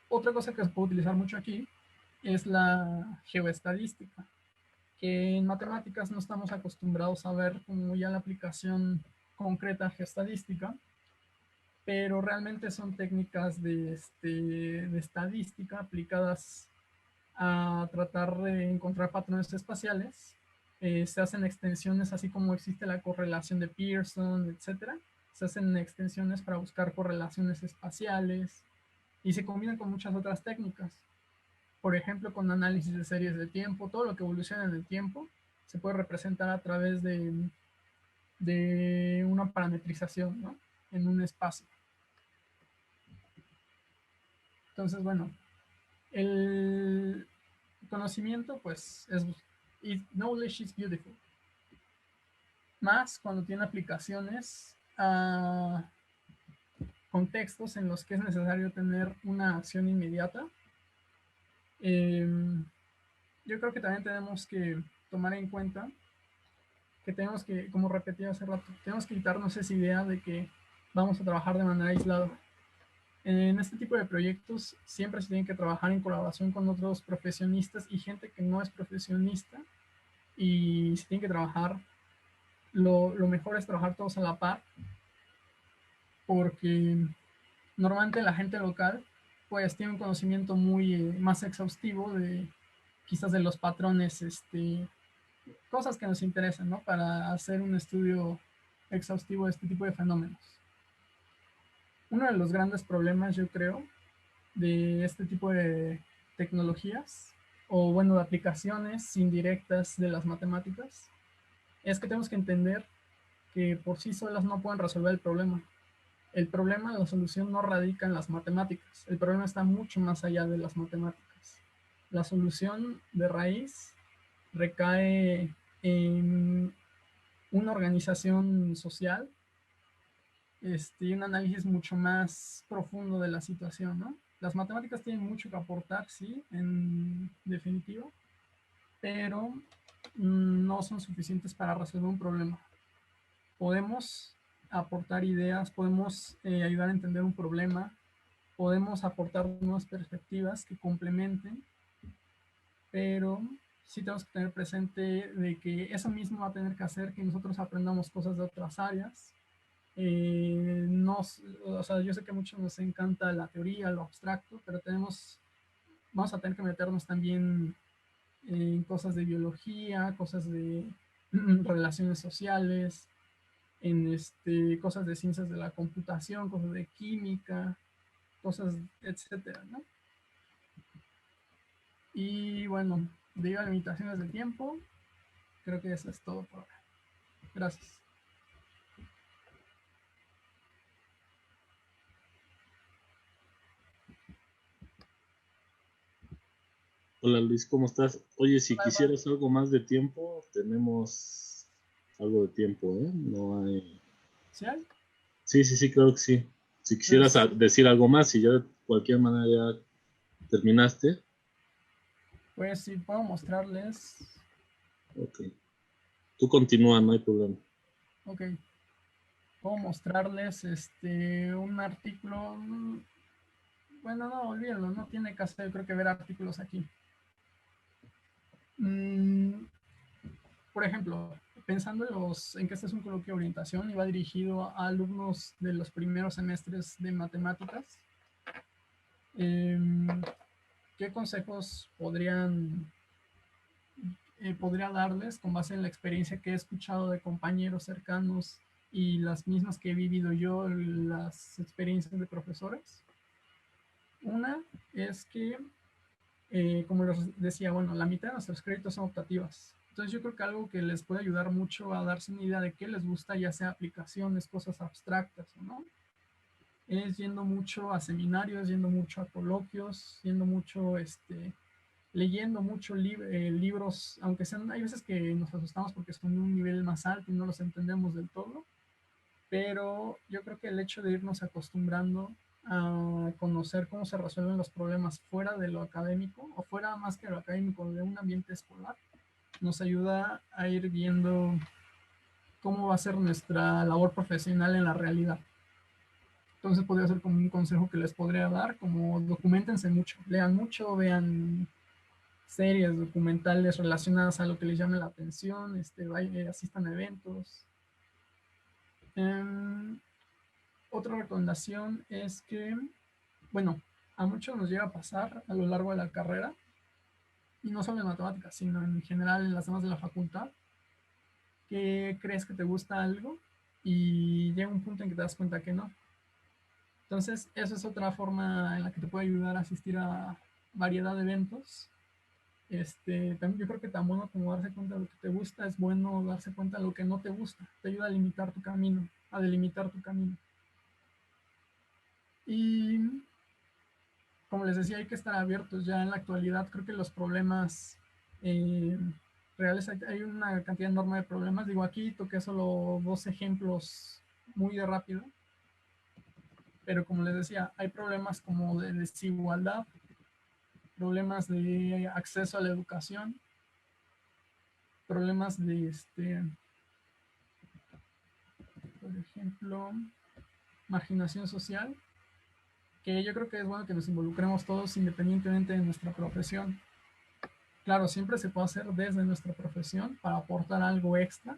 Otra cosa que se puede utilizar mucho aquí es la geoestadística, que en matemáticas no estamos acostumbrados a ver como ya la aplicación concreta geoestadística, pero realmente son técnicas de estadística aplicadas a tratar de encontrar patrones espaciales. Se hacen extensiones, así como existe la correlación de Pearson, etc. Se hacen extensiones para buscar correlaciones espaciales y se combinan con muchas otras técnicas. Por ejemplo, con análisis de series de tiempo, todo lo que evoluciona en el tiempo se puede representar a través de una parametrización, ¿no? En un espacio. Entonces, bueno, el conocimiento, pues, knowledge is beautiful. Más cuando tiene aplicaciones a contextos en los que es necesario tener una acción inmediata. Yo creo que también tenemos que tomar en cuenta que tenemos que, como repetí hace rato, tenemos que quitarnos esa idea de que vamos a trabajar de manera aislada. En este tipo de proyectos siempre se tiene que trabajar en colaboración con otros profesionistas y gente que no es profesionista, y se tiene que trabajar, lo mejor es trabajar todos a la par, porque normalmente la gente local pues tiene un conocimiento muy más exhaustivo de quizás de los patrones, cosas que nos interesan, ¿no? Para hacer un estudio exhaustivo de este tipo de fenómenos. Uno de los grandes problemas, yo creo, de este tipo de tecnologías, o bueno, de aplicaciones indirectas de las matemáticas, es que tenemos que entender que por sí solas no pueden resolver el problema. El problema, la solución no radica en las matemáticas. El problema está mucho más allá de las matemáticas. La solución de raíz recae en una organización social, y un análisis mucho más profundo de la situación, ¿no? Las matemáticas tienen mucho que aportar, sí, en definitiva, pero no son suficientes para resolver un problema. Podemos aportar ideas, podemos ayudar a entender un problema, podemos aportar nuevas perspectivas que complementen, pero sí tenemos que tener presente de que eso mismo va a tener que hacer que nosotros aprendamos cosas de otras áreas. O sea, yo sé que a muchos nos encanta la teoría, lo abstracto, pero vamos a tener que meternos también en cosas de biología, cosas de relaciones sociales, en cosas de ciencias de la computación, cosas de química, cosas, etcétera, ¿no? Y bueno, debido a limitaciones de tiempo, creo que eso es todo por ahora. Gracias. Hola Luis, ¿cómo estás? Oye, si Hola, Eva. quisieras algo más de tiempo, tenemos algo de tiempo, ¿eh? No hay... ¿Sí hay? Sí, sí, sí, claro que sí. Si quisieras Pues, decir algo más, si ya de cualquier manera ya terminaste, pues sí, puedo mostrarles. ok. Tú continúa, no hay problema. Ok, puedo mostrarles un artículo. Bueno, no, olvídalo, no tiene caso, yo creo que ver artículos aquí. Mm, por ejemplo, pensando en que este es un coloquio de orientación y va dirigido a alumnos de los primeros semestres de matemáticas, em, ¿qué consejos podría darles con base en la experiencia que he escuchado de compañeros cercanos y las mismas que he vivido yo, las experiencias de profesores? Una es que, como les decía, bueno, la mitad de nuestros créditos son optativas. Entonces yo creo que algo que les puede ayudar mucho a darse una idea de qué les gusta, ya sea aplicaciones, cosas abstractas o no, es yendo mucho a seminarios, yendo mucho a coloquios, yendo mucho, leyendo mucho libros, aunque sean, hay veces que nos asustamos porque son de un nivel más alto y no los entendemos del todo, pero yo creo que el hecho de irnos acostumbrando a conocer cómo se resuelven los problemas fuera de lo académico, o fuera más que lo académico, de un ambiente escolar, nos ayuda a ir viendo cómo va a ser nuestra labor profesional en la realidad. Entonces podría ser como un consejo que les podría dar, como documentense mucho, lean mucho, vean series, documentales relacionadas a lo que les llame la atención, asistan a eventos. Um, Otra recomendación es que, bueno, a muchos nos llega a pasar a lo largo de la carrera, y no solo en matemáticas, sino en general en las demás de la facultad, que crees que te gusta algo y llega un punto en que te das cuenta que no. Entonces, eso es otra forma en la que te puede ayudar a asistir a variedad de eventos. También yo creo que tan bueno como darse cuenta de lo que te gusta, es bueno darse cuenta de lo que no te gusta. Te ayuda a limitar tu camino, a delimitar tu camino. Y como les decía, hay que estar abiertos. Ya en la actualidad creo que los problemas eh, reales, hay una cantidad enorme de problemas. Digo, aquí toqué solo dos ejemplos muy de rápido, pero como les decía, hay problemas como de desigualdad, problemas de acceso a la educación, problemas de, por ejemplo, marginación social, que yo creo que es bueno que nos involucremos todos independientemente de nuestra profesión. Claro, siempre se puede hacer desde nuestra profesión para aportar algo extra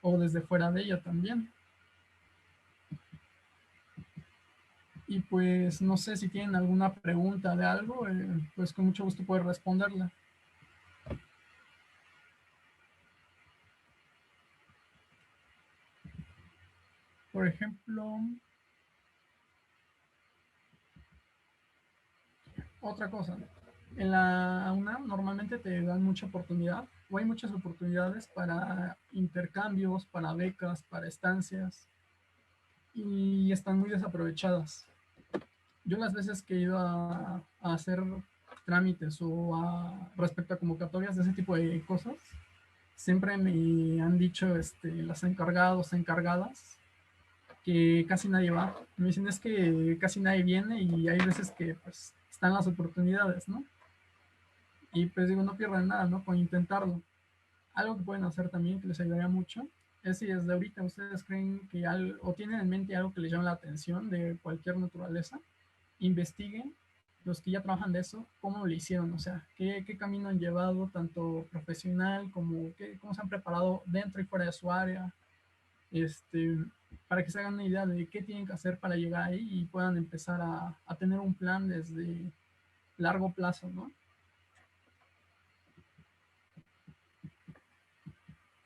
o desde fuera de ella también. Y pues no sé si tienen alguna pregunta de algo, pues con mucho gusto puedo responderla. Por ejemplo, otra cosa, en la UNAM normalmente te dan mucha oportunidad, o hay muchas oportunidades para intercambios, para becas, para estancias, y están muy desaprovechadas. Yo las veces que he ido a hacer trámites o respecto a convocatorias de ese tipo de cosas, siempre me han dicho las encargados, encargadas, que casi nadie va. Me dicen es que casi nadie viene y hay veces que pues están las oportunidades, ¿no? Y pues digo, no pierdan nada, ¿no? Con intentarlo. Algo que pueden hacer también que les ayudaría mucho es si desde ahorita ustedes creen que algo, o tienen en mente algo que les llame la atención de cualquier naturaleza, investiguen los que ya trabajan de eso, cómo lo hicieron, o sea, qué camino han llevado, tanto profesional como cómo se han preparado dentro y fuera de su área, este, para que se hagan una idea de qué tienen que hacer para llegar ahí y puedan empezar a tener un plan desde largo plazo, ¿no?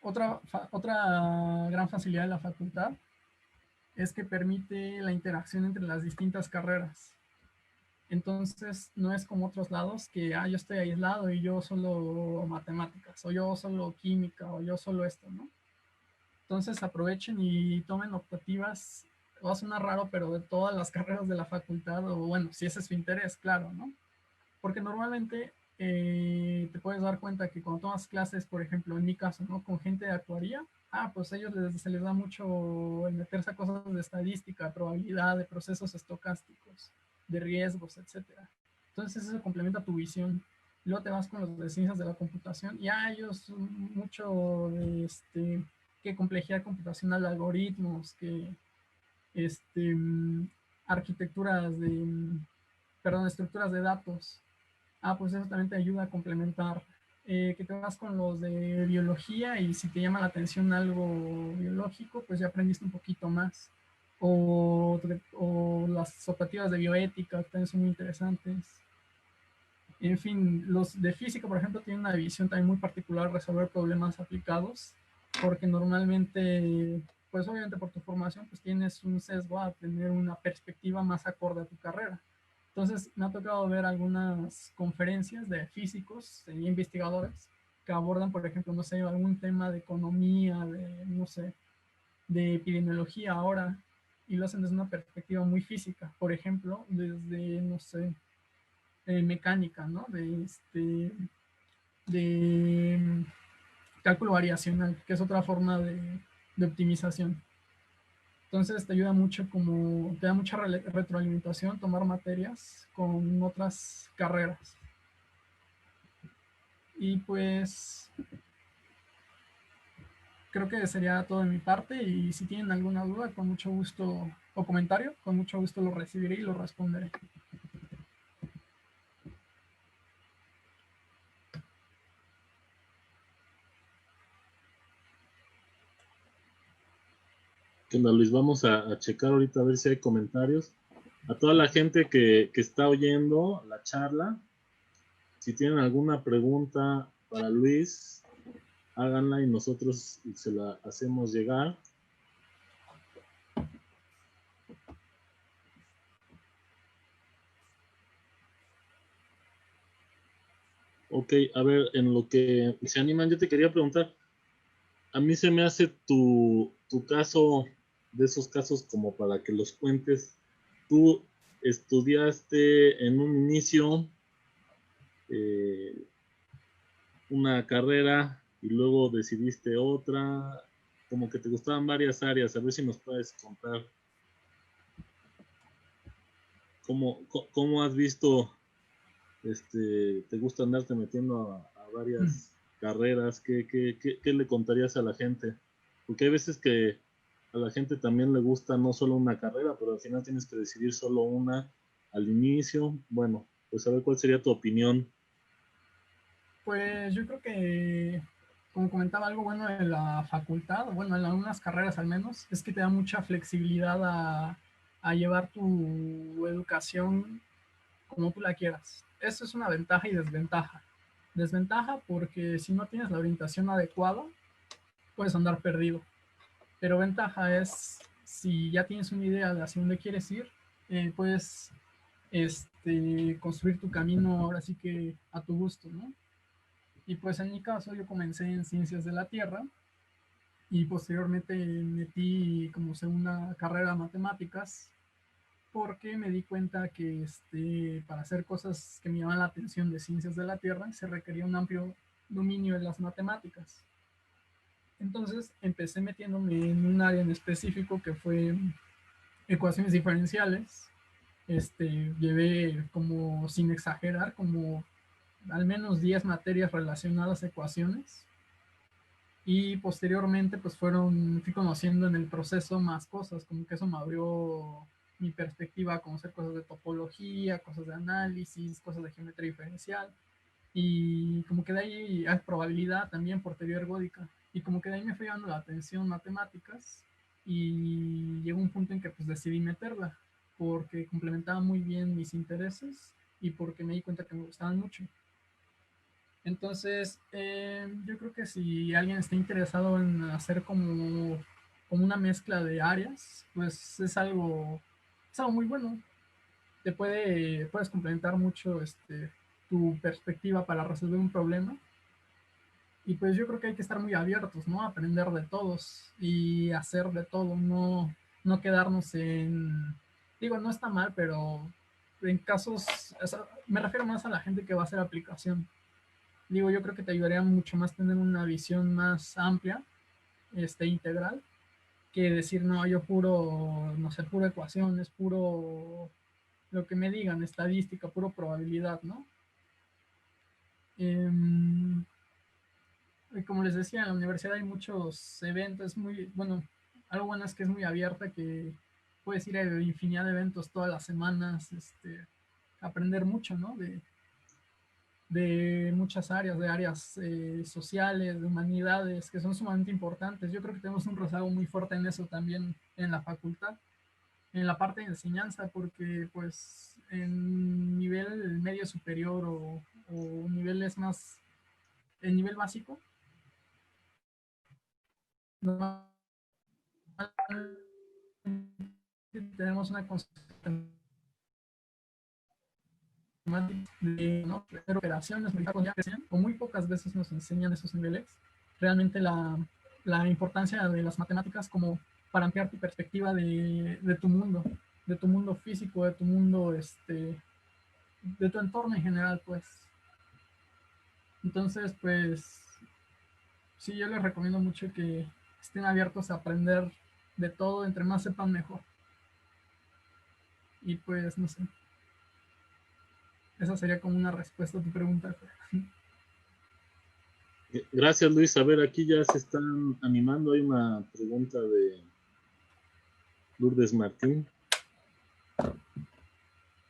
Otra gran facilidad de la facultad es que permite la interacción entre las distintas carreras. Entonces, no es como otros lados que yo estoy aislado y yo solo matemáticas, o yo solo química, o yo solo esto, ¿no? Entonces, aprovechen y tomen optativas, va a sonar raro, pero de todas las carreras de la facultad, o bueno, si ese es su interés, claro, ¿no? Porque normalmente te puedes dar cuenta que cuando tomas clases, por ejemplo, en mi caso, ¿no? Con gente de actuaría, pues a ellos se les da mucho el meterse a cosas de estadística, probabilidad, de procesos estocásticos, de riesgos, etcétera. Entonces eso complementa tu visión. Luego te vas con los de ciencias de la computación y ellos mucho de que complejidad computacional de algoritmos, que arquitecturas de, perdón, estructuras de datos. Pues eso también te ayuda a complementar. Que te vas con los de biología y si te llama la atención algo biológico, pues ya aprendiste un poquito más. O las optativas de bioética también son muy interesantes. En fin, los de física, por ejemplo, tienen una división también muy particular, resolver problemas aplicados, porque normalmente, pues obviamente por tu formación, pues tienes un sesgo a tener una perspectiva más acorde a tu carrera. Entonces, me ha tocado ver algunas conferencias de físicos e investigadores que abordan, por ejemplo, no sé, algún tema de economía, de, no sé, de epidemiología ahora, y lo hacen desde una perspectiva muy física. Por ejemplo, desde, no sé, mecánica, ¿no? De cálculo variacional, que es otra forma de optimización. Entonces te ayuda mucho como, te da mucha retroalimentación tomar materias con otras carreras. Y pues creo que sería todo de mi parte y si tienen alguna duda, con mucho gusto, o comentario, con mucho gusto lo recibiré y lo responderé. ¿Qué onda, Luis? Vamos a checar ahorita a ver si hay comentarios. A toda la gente que está oyendo la charla, si tienen alguna pregunta para Luis, háganla y nosotros se la hacemos llegar. Ok, a ver, en lo que se animan, yo te quería preguntar, a mí se me hace tu caso, de esos casos como para que los cuentes. Tú estudiaste en un inicio una carrera y luego decidiste otra, como que te gustaban varias áreas, a ver si nos puedes contar cómo has visto, te gusta andarte metiendo a varias carreras, ¿qué le contarías a la gente? Porque hay veces que a la gente también le gusta no solo una carrera, pero al final tienes que decidir solo una al inicio. Bueno, pues a ver cuál sería tu opinión. Pues yo creo que, como comentaba, algo bueno de la facultad, bueno, en algunas carreras al menos, es que te da mucha flexibilidad a llevar tu educación como tú la quieras. Eso es una ventaja y desventaja. Desventaja porque si no tienes la orientación adecuada, puedes andar perdido. Pero ventaja es si ya tienes una idea de hacia dónde quieres ir, puedes construir tu camino ahora sí que a tu gusto, ¿no? Y pues en mi caso yo comencé en ciencias de la Tierra y posteriormente metí como segunda carrera matemáticas porque me di cuenta que para hacer cosas que me llaman la atención de ciencias de la Tierra se requería un amplio dominio de las matemáticas. Entonces empecé metiéndome en un área en específico que fue ecuaciones diferenciales. Llevé como, sin exagerar, como al menos 10 materias relacionadas a ecuaciones y posteriormente pues fui conociendo en el proceso más cosas, como que eso me abrió mi perspectiva a conocer cosas de topología, cosas de análisis, cosas de geometría diferencial y como que de ahí hay probabilidad también por teoría ergódica y como que de ahí me fue llamando la atención matemáticas y llegó un punto en que pues decidí meterla porque complementaba muy bien mis intereses y porque me di cuenta que me gustaban mucho. Entonces, yo creo que si alguien está interesado en hacer como una mezcla de áreas, pues es algo muy bueno. Puedes complementar mucho tu perspectiva para resolver un problema. Y pues yo creo que hay que estar muy abiertos, ¿no? Aprender de todos y hacer de todo, no quedarnos digo, no está mal, pero en casos, o sea, me refiero más a la gente que va a hacer aplicación. Digo, yo creo que te ayudaría mucho más tener una visión más amplia, integral, que decir, no, yo puro, no sé, puro ecuaciones, puro lo que me digan, estadística, puro probabilidad, ¿no? Eh, Como les decía, en la universidad hay muchos eventos, muy, bueno, algo bueno es que es muy abierta, que puedes ir a infinidad de eventos todas las semanas, aprender mucho, ¿no? De muchas áreas, de áreas sociales, de humanidades, que son sumamente importantes. Yo creo que tenemos un rezago muy fuerte en eso también en la facultad, en la parte de enseñanza, porque pues en nivel medio superior o niveles más, en nivel básico, no tenemos una concepción de ¿no? operaciones, o muy pocas veces nos enseñan esos niveles. Realmente la importancia de las matemáticas como para ampliar tu perspectiva de tu mundo físico, de tu mundo, de tu entorno en general, pues. Entonces, pues, sí, yo les recomiendo mucho que estén abiertos a aprender de todo, entre más sepan mejor. Y pues, no sé, esa sería como una respuesta a tu pregunta. Gracias, Luis. A ver, aquí ya se están animando. Hay una pregunta de Lourdes Martín.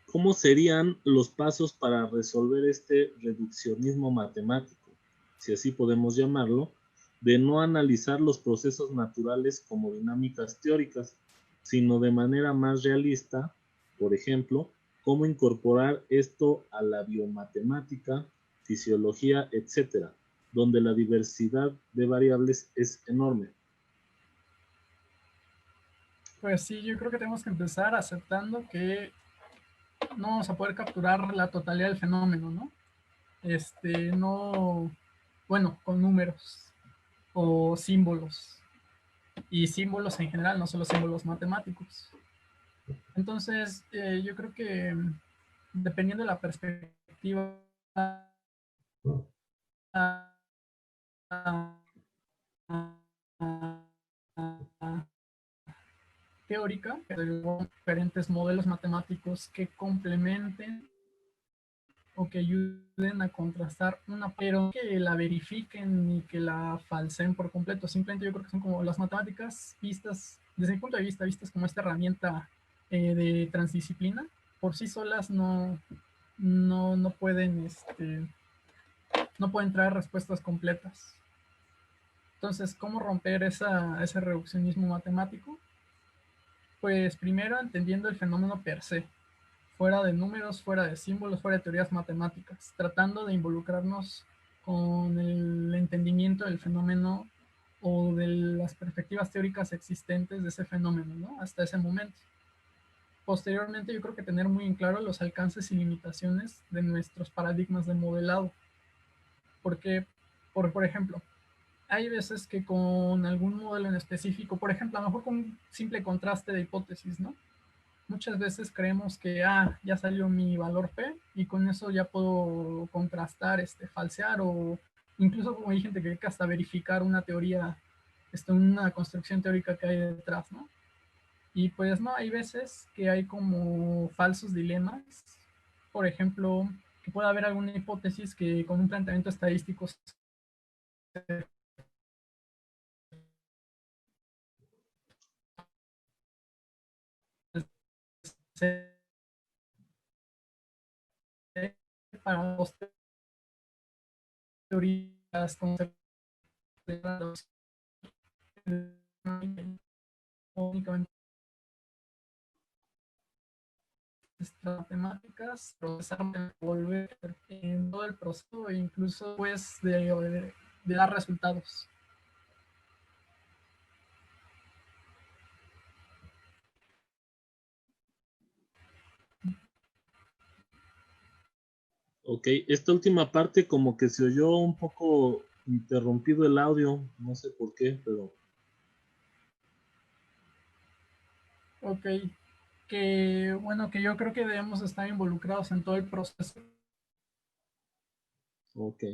¿Cómo serían los pasos para resolver este reduccionismo matemático, si así podemos llamarlo, de no analizar los procesos naturales como dinámicas teóricas, sino de manera más realista? Por ejemplo, cómo incorporar esto a la biomatemática, fisiología, etcétera, donde la diversidad de variables es enorme. Pues sí, yo creo que tenemos que empezar aceptando que no vamos a poder capturar la totalidad del fenómeno, ¿no? No, bueno, con números o símbolos, y símbolos en general, no solo símbolos matemáticos. Entonces, yo creo que dependiendo de la perspectiva teórica, diferentes modelos matemáticos que complementen o que ayuden a contrastar una, pero que la verifiquen ni que la falseen por completo. Simplemente yo creo que son como las matemáticas vistas, desde mi punto de vista, vistas como esta herramienta de transdisciplina, por sí solas no pueden, no pueden traer respuestas completas. Entonces, ¿cómo romper ese reduccionismo matemático? Pues primero entendiendo el fenómeno per se, fuera de números, fuera de símbolos, fuera de teorías matemáticas, tratando de involucrarnos con el entendimiento del fenómeno o de las perspectivas teóricas existentes de ese fenómeno, ¿no? Hasta ese momento. Posteriormente, yo creo que tener muy en claro los alcances y limitaciones de nuestros paradigmas de modelado. Porque, por ejemplo, hay veces que con algún modelo en específico, por ejemplo, a lo mejor con un simple contraste de hipótesis, ¿no? Muchas veces creemos que, ya salió mi valor P y con eso ya puedo contrastar, falsear o incluso como hay gente que hasta verificar una teoría, una construcción teórica que hay detrás, ¿no? Y pues no, hay veces que hay como falsos dilemas. Por ejemplo, que puede haber alguna hipótesis que con un planteamiento estadístico se para dos teorías únicamente matemáticas, procesar, volver en todo el proceso e incluso después de dar resultados. Ok, esta última parte como que se oyó un poco interrumpido el audio, no sé por qué, pero Ok, que bueno, que yo creo que debemos estar involucrados en todo el proceso ok.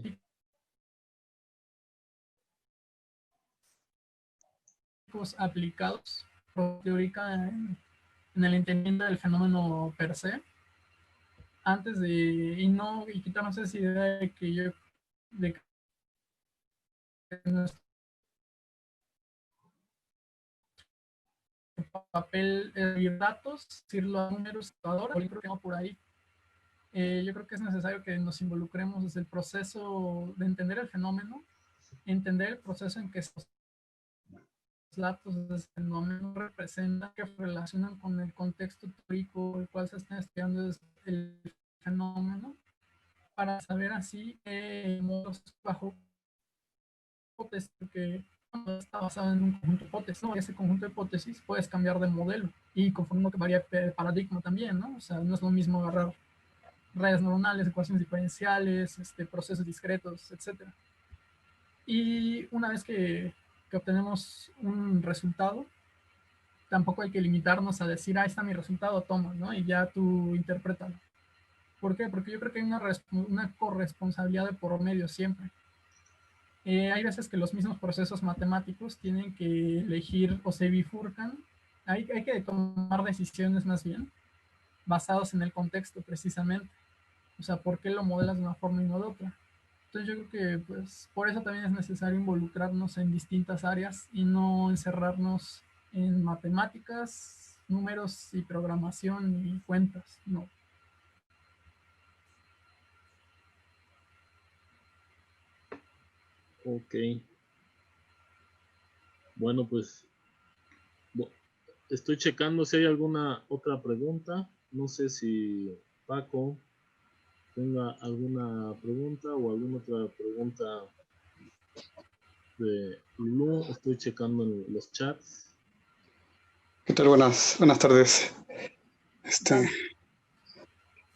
aplicados teórica en el entendimiento del fenómeno per se, antes de, y quitarnos esa idea de que nuestro papel es datos, decirlo a números, ahora, yo creo que no por ahí. Yo creo que es necesario que nos involucremos desde el proceso de entender el fenómeno, entender el proceso en que estos datos de ese fenómeno representan, que relacionan con el contexto teórico el cual se está estudiando el fenómeno, para saber así modos bajo hipótesis, porque está basado en un conjunto de hipótesis, ¿no? Y ese conjunto de hipótesis puedes cambiar de modelo y conforme que varía el paradigma también, ¿no? O sea, no es lo mismo agarrar redes neuronales, ecuaciones diferenciales, procesos discretos, etcétera. Y una vez que obtenemos un resultado, tampoco hay que limitarnos a decir, ahí está mi resultado, toma, ¿no? Y ya tú interprétalo. ¿Por qué? Porque yo creo que hay una corresponsabilidad de por medio siempre. Hay veces que los mismos procesos matemáticos tienen que elegir o se bifurcan. Hay que tomar decisiones más bien basadas en el contexto precisamente. O sea, ¿por qué lo modelas de una forma y no de otra? Entonces yo creo que pues por eso también es necesario involucrarnos en distintas áreas y no encerrarnos en matemáticas, números y programación y cuentas, no. Ok. Bueno, pues estoy checando si hay alguna otra pregunta. No sé si Paco tenga alguna pregunta o alguna otra pregunta de Lulu. Estoy checando en los chats. ¿Qué tal? Buenas tardes.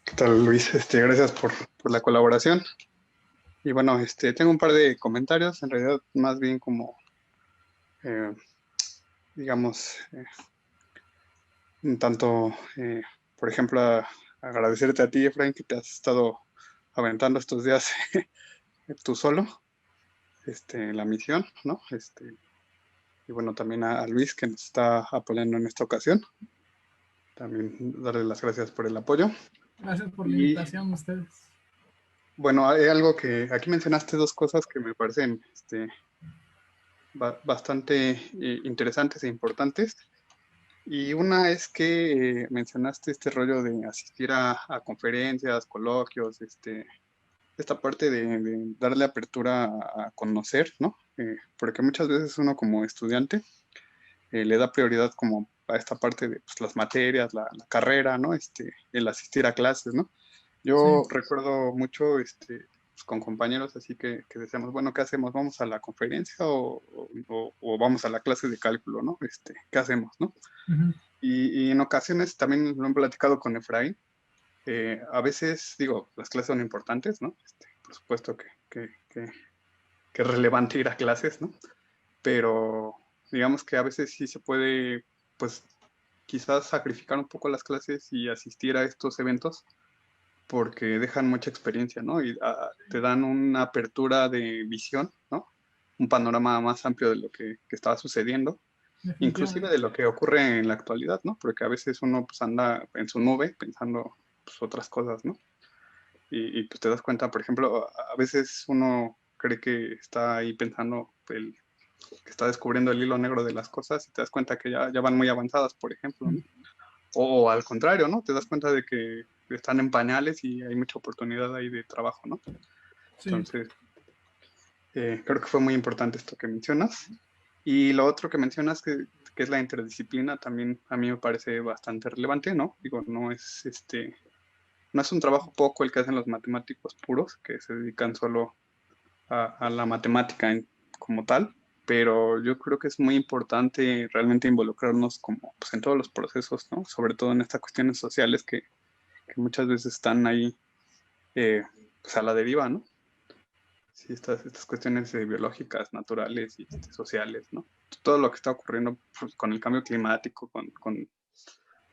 ¿Qué tal, Luis? Gracias por la colaboración. Y bueno, tengo un par de comentarios, en realidad más bien como, digamos, un tanto, por ejemplo, agradecerte a ti, Efraín, que te has estado aventando estos días tú solo, la misión, ¿no? Y bueno, también a Luis, que nos está apoyando en esta ocasión. También darle las gracias por el apoyo. Gracias por la invitación a ustedes. Bueno, hay algo que aquí mencionaste dos cosas que me parecen bastante interesantes e importantes. Y una es que mencionaste este rollo de asistir a conferencias, coloquios, esta parte de darle apertura a conocer, ¿no? Porque muchas veces uno como estudiante le da prioridad como a esta parte de pues, las materias, la carrera, ¿no? El asistir a clases, ¿no? Sí, Yo recuerdo mucho pues, con compañeros así que decíamos, bueno, ¿qué hacemos? ¿Vamos a la conferencia o vamos a la clase de cálculo, ¿no? ¿Qué hacemos, no? ujú, Y en ocasiones también lo he platicado con Efraín. A veces, digo, las clases son importantes, ¿no? Por supuesto que es relevante ir a clases, ¿no? Pero digamos que a veces sí se puede, pues, quizás sacrificar un poco las clases y asistir a estos eventos porque dejan mucha experiencia, ¿no? Y te dan una apertura de visión, ¿no? Un panorama más amplio de lo que estaba sucediendo, inclusive definitivamente. de lo que ocurre en la actualidad, ¿no? Porque a veces uno pues anda en su nube pensando pues, otras cosas, ¿no? Pues te das cuenta, por ejemplo, a veces uno cree que está ahí pensando que está descubriendo el hilo negro de las cosas y te das cuenta que ya van muy avanzadas, por ejemplo, ¿no? O al contrario, ¿no? Te das cuenta de que están en pañales y hay mucha oportunidad ahí de trabajo, ¿no? Sí, Entonces, creo que fue muy importante esto que mencionas. Y lo otro que mencionas, que es la interdisciplina, también a mí me parece bastante relevante, ¿no? Digo, no es un trabajo poco el que hacen los matemáticos puros, que se dedican solo a la matemática como tal, pero yo creo que es muy importante realmente involucrarnos como pues, en todos los procesos, ¿no? Sobre todo en estas cuestiones sociales que muchas veces están ahí pues a la deriva, ¿no? Sí, estas cuestiones biológicas, naturales y sociales, ¿no? Todo lo que está ocurriendo pues, con el cambio climático,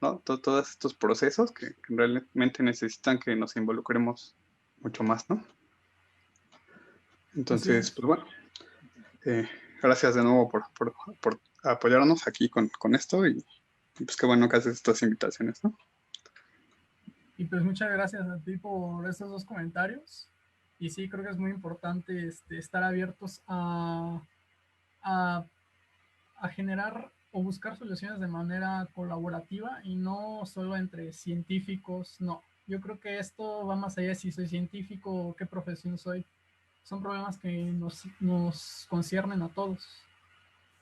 ¿no? Todos estos procesos que realmente necesitan que nos involucremos mucho más, ¿no? así Entonces, es. pues bueno, eh, gracias de nuevo por apoyarnos aquí con esto y pues qué bueno que haces estas invitaciones, ¿no? Y pues muchas gracias a ti por estos dos comentarios. Y sí, creo que es muy importante estar abiertos a, a generar o buscar soluciones de manera colaborativa y no solo entre científicos, no. Yo creo que esto va más allá de si soy científico o qué profesión soy. Son problemas que nos conciernen a todos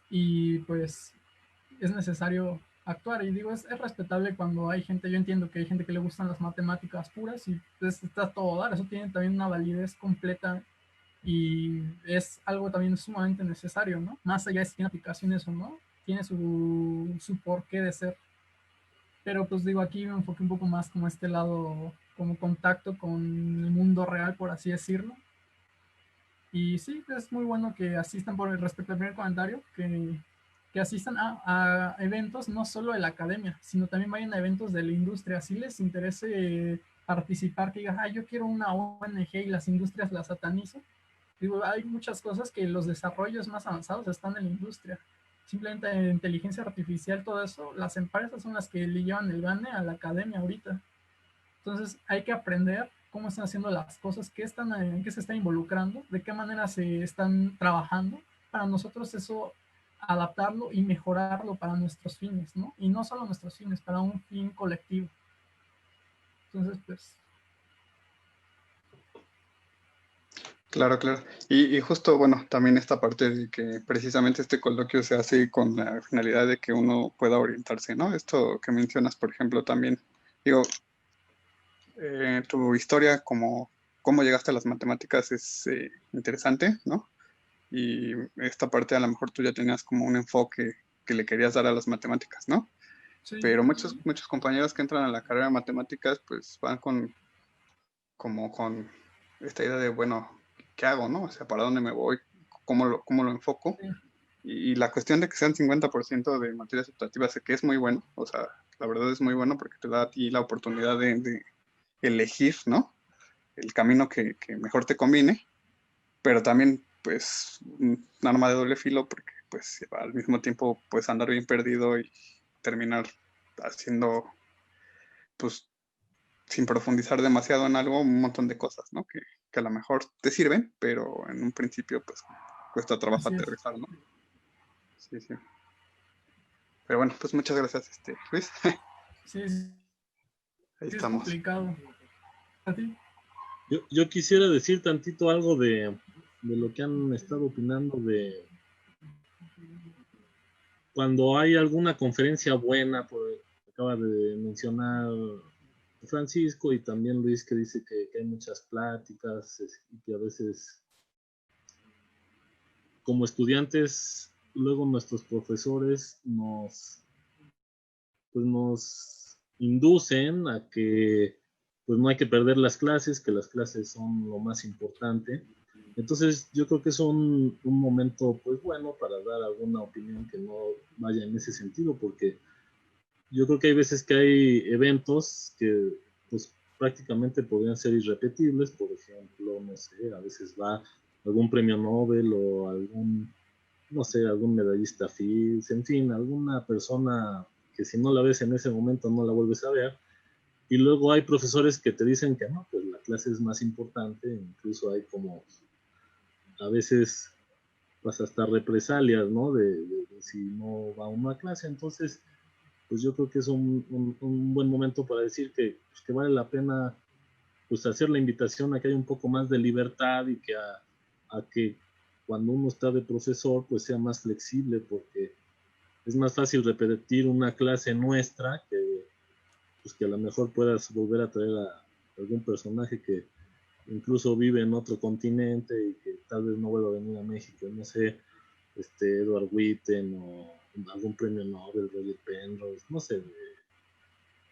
y pues es necesario actuar. Y digo, es respetable cuando hay gente, yo entiendo que hay gente que le gustan las matemáticas puras y pues está todo dar, eso tiene también una validez completa y es algo también sumamente necesario, ¿no? Más allá de si tiene aplicaciones o no, tiene su porqué de ser. Pero pues digo, aquí me enfoqué un poco más como este lado, como contacto con el mundo real, por así decirlo. Y sí, es muy bueno que asistan por respecto al primer comentario, que asistan a eventos no solo de la academia, sino también vayan a eventos de la industria. Si les interese participar, que digan, ah, yo quiero una ONG y las industrias las satanizo. Digo, hay muchas cosas que los desarrollos más avanzados están en la industria. Simplemente en inteligencia artificial, todo eso, las empresas son las que le llevan el gane a la academia ahorita. Entonces hay que aprender cómo están haciendo las cosas, en qué se están involucrando, de qué manera se están trabajando, para nosotros eso adaptarlo y mejorarlo para nuestros fines, ¿no? Y no solo nuestros fines, para un fin colectivo. Entonces, pues, Claro, claro. Y justo, bueno, también esta parte de que precisamente este coloquio se hace con la finalidad de que uno pueda orientarse, ¿no? Esto que mencionas, por ejemplo, también, digo, tu historia como cómo llegaste a las matemáticas es interesante, ¿no? Y esta parte a lo mejor tú ya tenías como un enfoque que le querías dar a las matemáticas, ¿no? sí, Pero muchos compañeros que entran a la carrera de matemáticas, pues van como con esta idea de, bueno, ¿qué hago, no? O sea, ¿para dónde me voy? ¿Cómo lo enfoco? sí, Y la cuestión de que sean 50% de materias optativas, que es muy bueno, o sea, la verdad es muy bueno porque te da a ti la oportunidad de elegir, ¿no? El camino que mejor te combine, pero también, pues, un arma de doble filo porque, pues, al mismo tiempo puedes andar bien perdido y terminar haciendo, pues, sin profundizar demasiado en algo, un montón de cosas, ¿no? Que a lo mejor te sirven, pero en un principio, pues, cuesta trabajo así es. aterrizar, ¿no? Sí, sí. Pero bueno, pues muchas gracias, Luis. Sí, Ahí es estamos. complicado. ¿A ti? Yo quisiera decir tantito algo de lo que han estado opinando de cuando hay alguna conferencia buena, acaba de mencionar Francisco y también Luis, que dice que hay muchas pláticas y que a veces como estudiantes luego nuestros profesores nos inducen a que pues no hay que perder las clases, que las clases son lo más importante. Entonces yo creo que es un momento pues bueno para dar alguna opinión que no vaya en ese sentido, porque yo creo que hay veces que hay eventos que pues prácticamente podrían ser irrepetibles. Por ejemplo, no sé, a veces va algún premio Nobel o algún, no sé, algún medallista Fields, en fin, alguna persona que si no la ves en ese momento no la vuelves a ver. Y luego hay profesores que te dicen que no, pues la clase es más importante, incluso hay como a veces pues hasta represalias, ¿no? De si no va a una clase. Entonces pues yo creo que es un buen momento para decir pues que vale la pena pues hacer la invitación a que haya un poco más de libertad y que a que cuando uno está de profesor pues sea más flexible, porque es más fácil repetir una clase nuestra pues que a lo mejor puedas volver a traer a algún personaje que incluso vive en otro continente y que tal vez no vuelva a venir a México, no sé, Edward Witten o algún premio Nobel, Roger Penrose, no sé,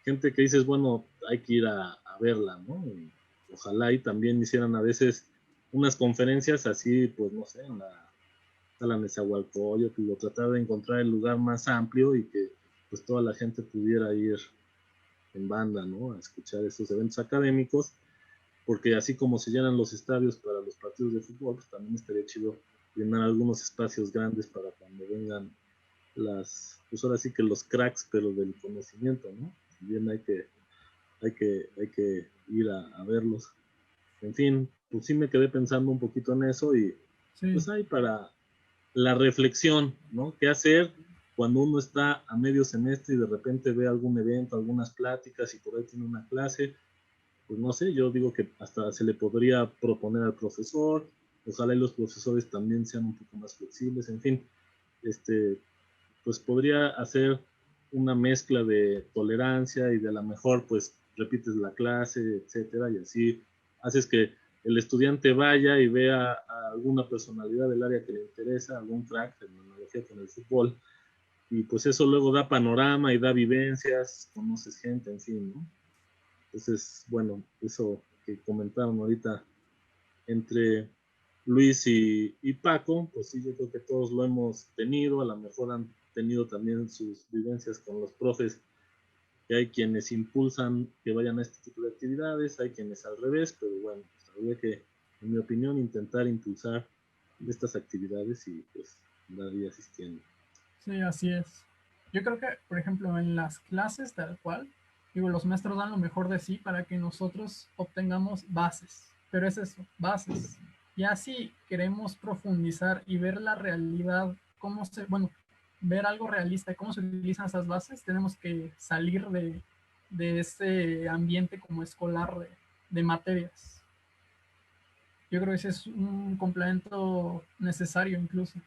gente que dices, bueno, hay que ir a verla, ¿no? Y ojalá y también hicieran a veces unas conferencias así, pues no sé, en la sala Nezahualcóyotl, o tratar de encontrar el lugar más amplio y que pues toda la gente pudiera ir en banda, ¿no? A escuchar esos eventos académicos, porque así como se llenan los estadios para los partidos de fútbol, pues también estaría chido llenar algunos espacios grandes para cuando vengan pues ahora sí que los cracks, pero del conocimiento, ¿no? También hay que ir a verlos. En fin, pues sí me quedé pensando un poquito en eso y Sí, pues hay para la reflexión, ¿no? ¿Qué hacer cuando uno está a medio semestre y de repente ve algún evento, algunas pláticas y por ahí tiene una clase? Pues no sé, yo digo que hasta se le podría proponer al profesor, ojalá y los profesores también sean un poco más flexibles, en fin, pues podría hacer una mezcla de tolerancia y de a lo mejor pues repites la clase, etcétera, y así haces que el estudiante vaya y vea a alguna personalidad del área que le interesa, algún crack, en analogía con el fútbol, y pues eso luego da panorama y da vivencias, conoces gente, en fin, ¿no? Entonces, bueno, eso que comentaron ahorita entre Luis y Paco, pues sí, yo creo que todos lo hemos tenido, a lo mejor han tenido también sus vivencias con los profes, que hay quienes impulsan que vayan a este tipo de actividades, hay quienes al revés, pero bueno, pues habría que, en mi opinión, intentar impulsar estas actividades y pues andar ahí asistiendo. sí, así es. Yo creo que, por ejemplo, en las clases tal cual, digo, los maestros dan lo mejor de sí para que nosotros obtengamos bases, pero es eso, bases. Ya si queremos profundizar y ver la realidad, bueno, ver algo realista, cómo se utilizan esas bases, tenemos que salir de ese ambiente como escolar de materias. Yo creo que ese es un complemento necesario incluso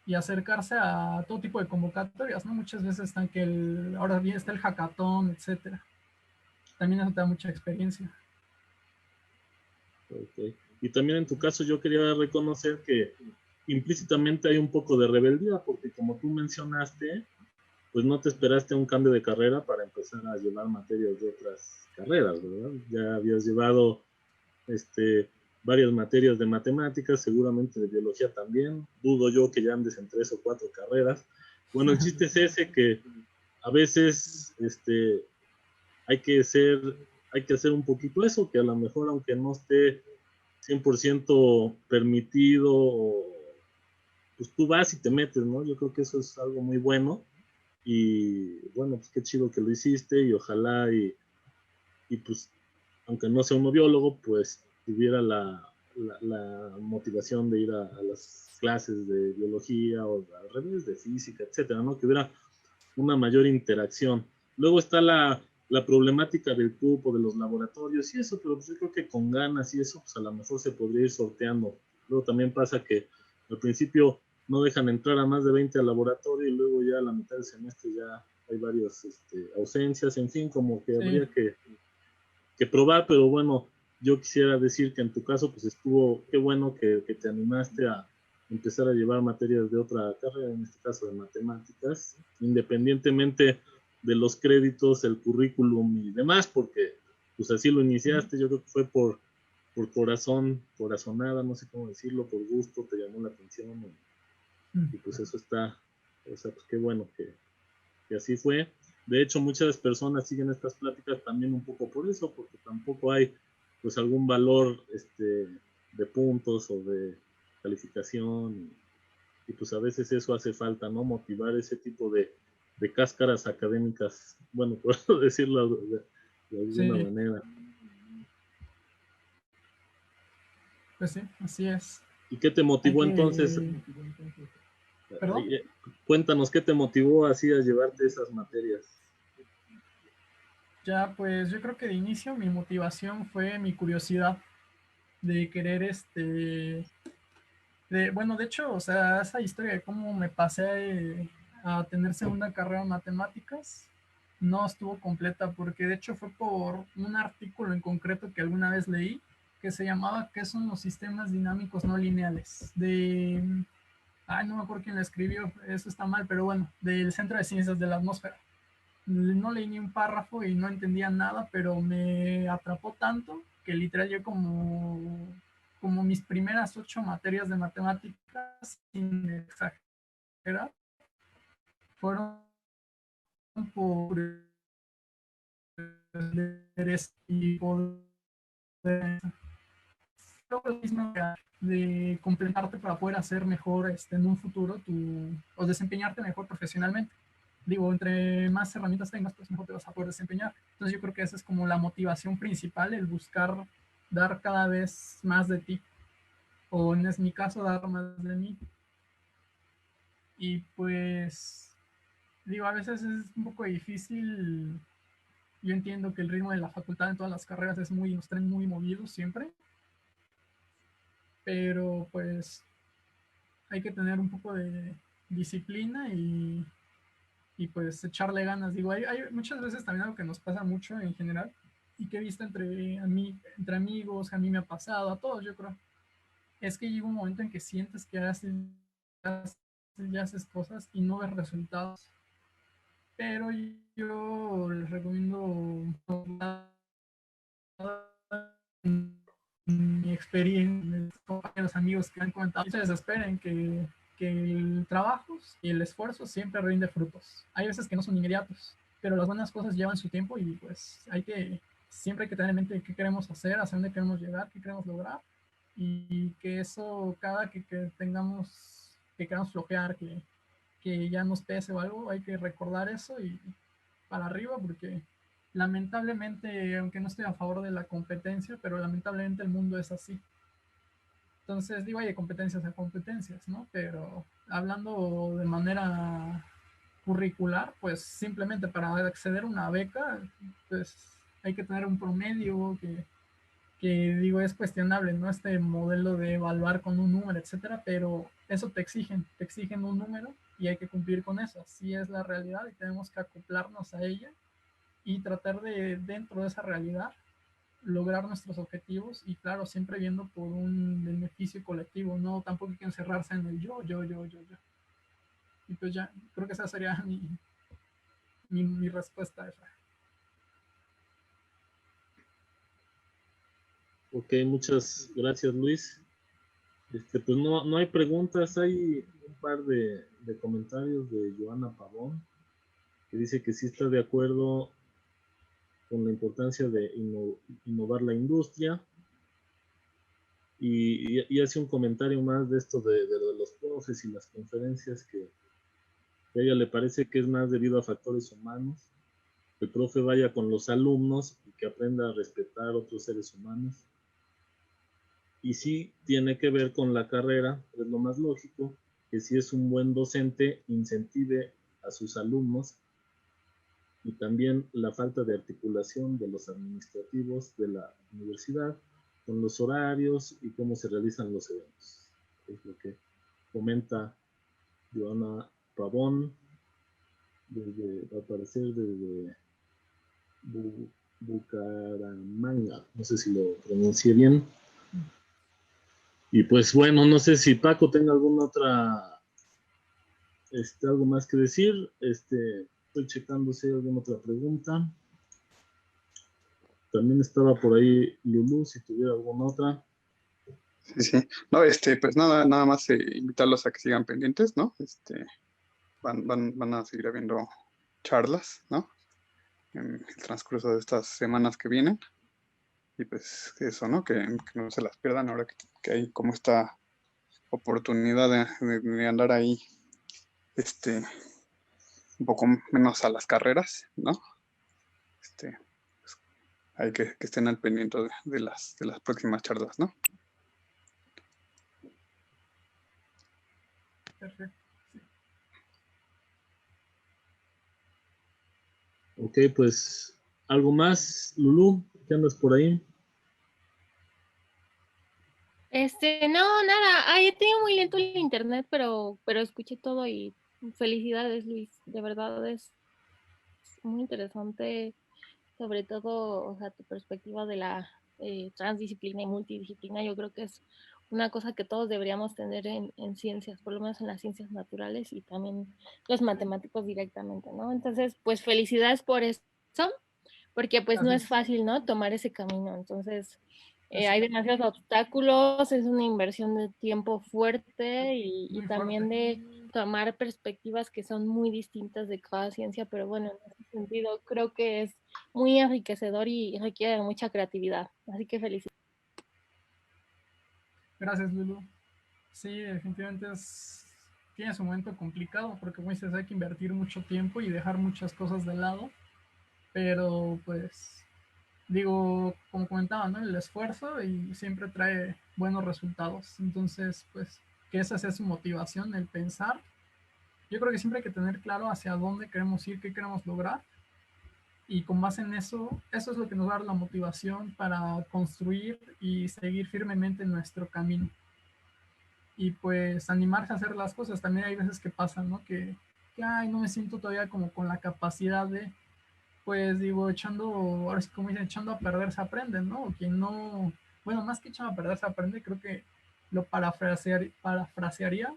y acercarse a todo tipo de convocatorias, ¿no? Muchas veces están ahora bien está el hackathon, etcétera. También eso te da mucha experiencia. Okay. Y también en tu caso yo quería reconocer que implícitamente hay un poco de rebeldía, porque como tú mencionaste, pues no te esperaste un cambio de carrera para empezar a llevar materias de otras carreras, ¿verdad? Ya habías llevado varias materias de matemáticas, seguramente de biología también. Dudo yo que ya andes en 3 o 4 carreras. Bueno, el chiste es ese, que a veces hay que ser, hay que hacer un poquito eso, que a lo mejor aunque no esté 100% permitido, pues tú vas y te metes, ¿no? Yo creo que eso es algo muy bueno y bueno, pues qué chido que lo hiciste y ojalá y pues aunque no sea un biólogo, pues tuviera la motivación de ir a las clases de biología o al revés de física, etcétera, ¿no? Que hubiera una mayor interacción. Luego está la problemática del cupo, de los laboratorios y eso, pero pues yo creo que con ganas y eso, pues a lo mejor se podría ir sorteando. Luego también pasa que al principio no dejan entrar a más de 20 al laboratorio y luego ya a la mitad del semestre ya hay varias ausencias, en fin, como que habría que probar, pero bueno, yo quisiera decir que en tu caso, pues estuvo, qué bueno que te animaste a empezar a llevar materias de otra carrera, en este caso de matemáticas, independientemente de los créditos, el currículum y demás, porque pues así lo iniciaste, yo creo que fue por corazón, corazonada, no sé cómo decirlo, por gusto, te llamó la atención y pues eso está, o sea, pues qué bueno que así fue. De hecho, muchas personas siguen estas pláticas también un poco por eso, porque tampoco hay pues algún valor de puntos o de calificación y pues a veces eso hace falta, ¿no? Motivar ese tipo de cáscaras académicas, bueno, por decirlo de alguna Sí, manera. pues sí, así es. ¿Y qué te Hay motivó entonces? que... ¿Perdón? Cuéntanos, ¿qué te motivó así a llevarte esas materias? Ya, pues yo creo que de inicio mi motivación fue mi curiosidad de querer bueno, de hecho, o sea, esa historia de cómo me pasé a tener segunda carrera en matemáticas no estuvo completa porque de hecho fue por un artículo en concreto que alguna vez leí que se llamaba ¿Qué son los sistemas dinámicos no lineales? Ay, no me acuerdo quién la escribió, eso está mal, pero bueno, del Centro de Ciencias de la Atmósfera. No leí ni un párrafo y no entendía nada, pero me atrapó tanto que literal yo como mis primeras 8 materias de matemáticas, sin exagerar, fueron por y por lo mismo de complementarte para poder hacer mejor en un futuro o desempeñarte mejor profesionalmente. Digo, entre más herramientas tengas, pues mejor te vas a poder desempeñar. Entonces yo creo que esa es como la motivación principal, el buscar dar cada vez más de ti, o en mi caso, dar más de mí. Y pues, digo, a veces es un poco difícil. Yo entiendo que el ritmo de la facultad en todas las carreras es nos traen muy movidos siempre, pero pues hay que tener un poco de disciplina y pues echarle ganas. Digo, hay muchas veces también algo que nos pasa mucho en general y que he visto entre amigos, que a mí me ha pasado, a todos yo creo, es que llega un momento en que sientes que ya haces cosas y no ves resultados. Pero yo les recomiendo mi experiencia, mis compañeros, amigos que han comentado, no se desesperen que el trabajo y el esfuerzo siempre rinde frutos. Hay veces que no son inmediatos, pero las buenas cosas llevan su tiempo y pues siempre hay que tener en mente qué queremos hacer, hacia dónde queremos llegar, qué queremos lograr y que eso cada que queramos flojear, que ya nos pese o algo, hay que recordar eso y para arriba porque lamentablemente, aunque no estoy a favor de la competencia, pero lamentablemente el mundo es así. Entonces, digo, hay competencias a competencias, ¿no? Pero hablando de manera curricular, pues simplemente para acceder a una beca, pues hay que tener un promedio que digo es cuestionable, ¿no? Este modelo de evaluar con un número, etcétera, pero eso te exigen un número y hay que cumplir con eso. Así es la realidad y tenemos que acoplarnos a ella y tratar de, dentro de esa realidad, lograr nuestros objetivos y claro, siempre viendo por un beneficio colectivo, no tampoco hay que encerrarse en el yo. Y pues ya, creo que esa sería mi respuesta a esa. Ok, muchas gracias, Luis. Pues no hay preguntas, hay un par de comentarios de Joana Pavón, que dice que sí está de acuerdo con la importancia de innovar la industria, y hace un comentario más de esto de los profes y las conferencias, que a ella le parece que es más debido a factores humanos, que el profe vaya con los alumnos y que aprenda a respetar a otros seres humanos. y sí tiene que ver con la carrera, es lo más lógico, que si es un buen docente, incentive a sus alumnos, y también la falta de articulación de los administrativos de la universidad con los horarios y cómo se realizan los eventos. Es lo que comenta Joana Pavón, va a aparecer desde Bucaramanga, no sé si lo pronuncié bien. Y pues bueno, no sé si Paco tenga alguna otra, algo más que decir. Estoy checando si hay alguna otra pregunta. También estaba por ahí Lulú, si tuviera alguna otra. Sí, sí. No, pues nada más invitarlos a que sigan pendientes, ¿no? Van a seguir habiendo charlas, ¿no? En el transcurso de estas semanas que vienen. Y pues eso, ¿no? Que no se las pierdan ahora que hay como esta oportunidad de andar ahí, un poco menos a las carreras, ¿no? Pues, hay que estén al pendiente de las próximas charlas, ¿no? Perfecto. Sí. Ok, pues, ¿algo más, Lulú? ¿Qué andas por ahí? No, nada. Ay, he tenido muy lento el internet, pero escuché todo y felicidades, Luis. De verdad es muy interesante, sobre todo, o sea, tu perspectiva de la transdisciplina y multidisciplina. Yo creo que es una cosa que todos deberíamos tener en ciencias, por lo menos en las ciencias naturales y también los matemáticos directamente, ¿no? Entonces, pues felicidades por eso, porque pues no es Gracias. fácil, ¿no? Tomar ese camino. Entonces, hay Así, demasiados obstáculos, es una inversión de tiempo fuerte y muy también fuerte. de tomar perspectivas que son muy distintas de cada ciencia, pero bueno, en ese sentido creo que es muy enriquecedor y requiere de mucha creatividad. Así que felicidades. Gracias, Lulu. Sí, definitivamente tiene su momento complicado porque, como dices, hay que invertir mucho tiempo y dejar muchas cosas de lado, pero pues digo, como comentaba, ¿no? El esfuerzo y siempre trae buenos resultados. Entonces, pues, que esa sea su motivación, el pensar. Yo creo que siempre hay que tener claro hacia dónde queremos ir, qué queremos lograr. Y con base en eso, eso es lo que nos va a dar la motivación para construir y seguir firmemente nuestro camino. Y pues animarse a hacer las cosas. También hay veces que pasan, ¿no? Que ay, no me siento todavía como con la capacidad de, pues digo, ahora sí como dicen, echando a perder se aprende, ¿no? O quien no, bueno, más que echando a perder se aprende, creo que lo parafrasearía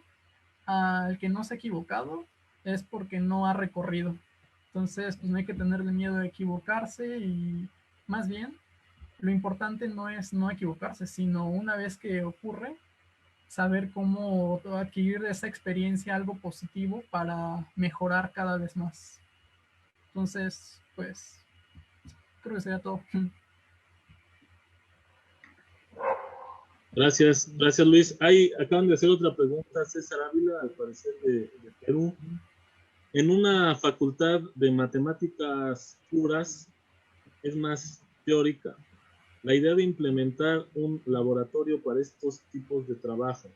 al que no se ha equivocado es porque no ha recorrido. Entonces, pues no hay que tenerle miedo de equivocarse y más bien lo importante no es no equivocarse, sino una vez que ocurre, saber cómo adquirir de esa experiencia algo positivo para mejorar cada vez más. Entonces, pues creo que sería todo. Gracias, gracias Luis. Ahí acaban de hacer otra pregunta, César Ávila, al parecer de Perú. En una facultad de matemáticas puras es más teórica. La idea de implementar un laboratorio para estos tipos de trabajo,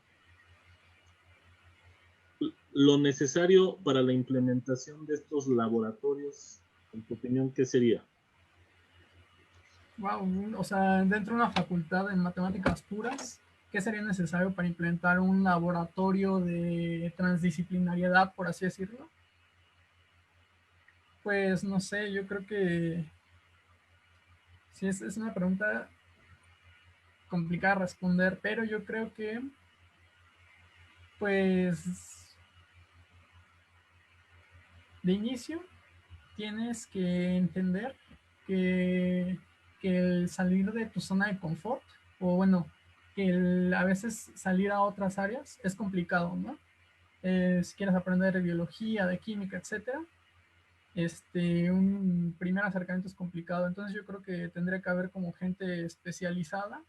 lo necesario para la implementación de estos laboratorios, en tu opinión, ¿qué sería? Wow, o sea, dentro de una facultad de matemáticas puras, ¿qué sería necesario para implementar un laboratorio de transdisciplinariedad, por así decirlo? Pues no sé, yo creo que sí es una pregunta complicada de responder, pero yo creo que, pues, de inicio tienes que entender que, que el salir de tu zona de confort, o bueno, que a veces salir a otras áreas es complicado, ¿no? Si quieres aprender de biología, de química, etcétera, un primer acercamiento es complicado. Entonces yo creo que tendría que haber como gente especializada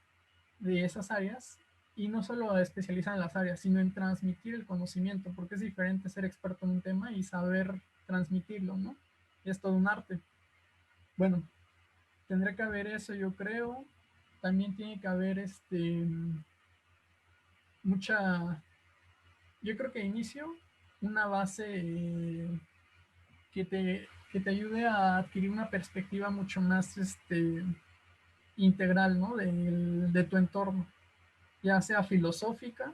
de esas áreas y no solo especializada en las áreas, sino en transmitir el conocimiento, porque es diferente ser experto en un tema y saber transmitirlo, ¿no? Es todo un arte. Bueno, tendría que haber eso, yo creo. También tiene que haber yo creo que inicio una base que te ayude a adquirir una perspectiva mucho más integral, ¿no? De tu entorno, ya sea filosófica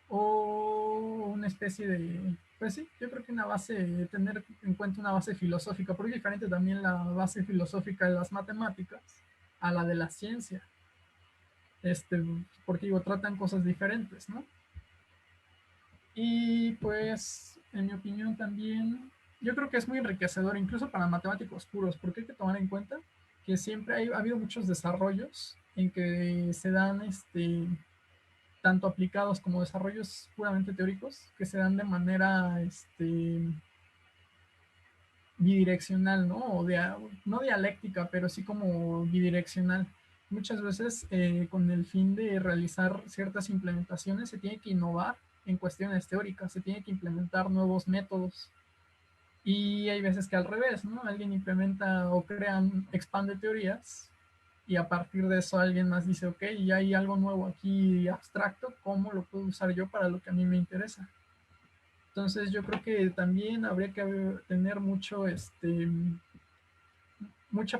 o una especie de, pues sí, yo creo que una base, tener en cuenta una base filosófica, porque es diferente también la base filosófica de las matemáticas a la de la ciencia, porque digo, tratan cosas diferentes, ¿no? Y pues, en mi opinión también, yo creo que es muy enriquecedor, incluso para matemáticos puros, porque hay que tomar en cuenta que siempre ha habido muchos desarrollos en que se dan tanto aplicados como desarrollos puramente teóricos, que se dan de manera bidireccional, ¿no? No dialéctica, pero sí como bidireccional. Muchas veces con el fin de realizar ciertas implementaciones se tiene que innovar en cuestiones teóricas, se tiene que implementar nuevos métodos. Y hay veces que al revés, ¿no? Alguien implementa o expande teorías y a partir de eso alguien más dice, ok, ya hay algo nuevo aquí abstracto, ¿cómo lo puedo usar yo para lo que a mí me interesa? Entonces yo creo que también habría que tener mucha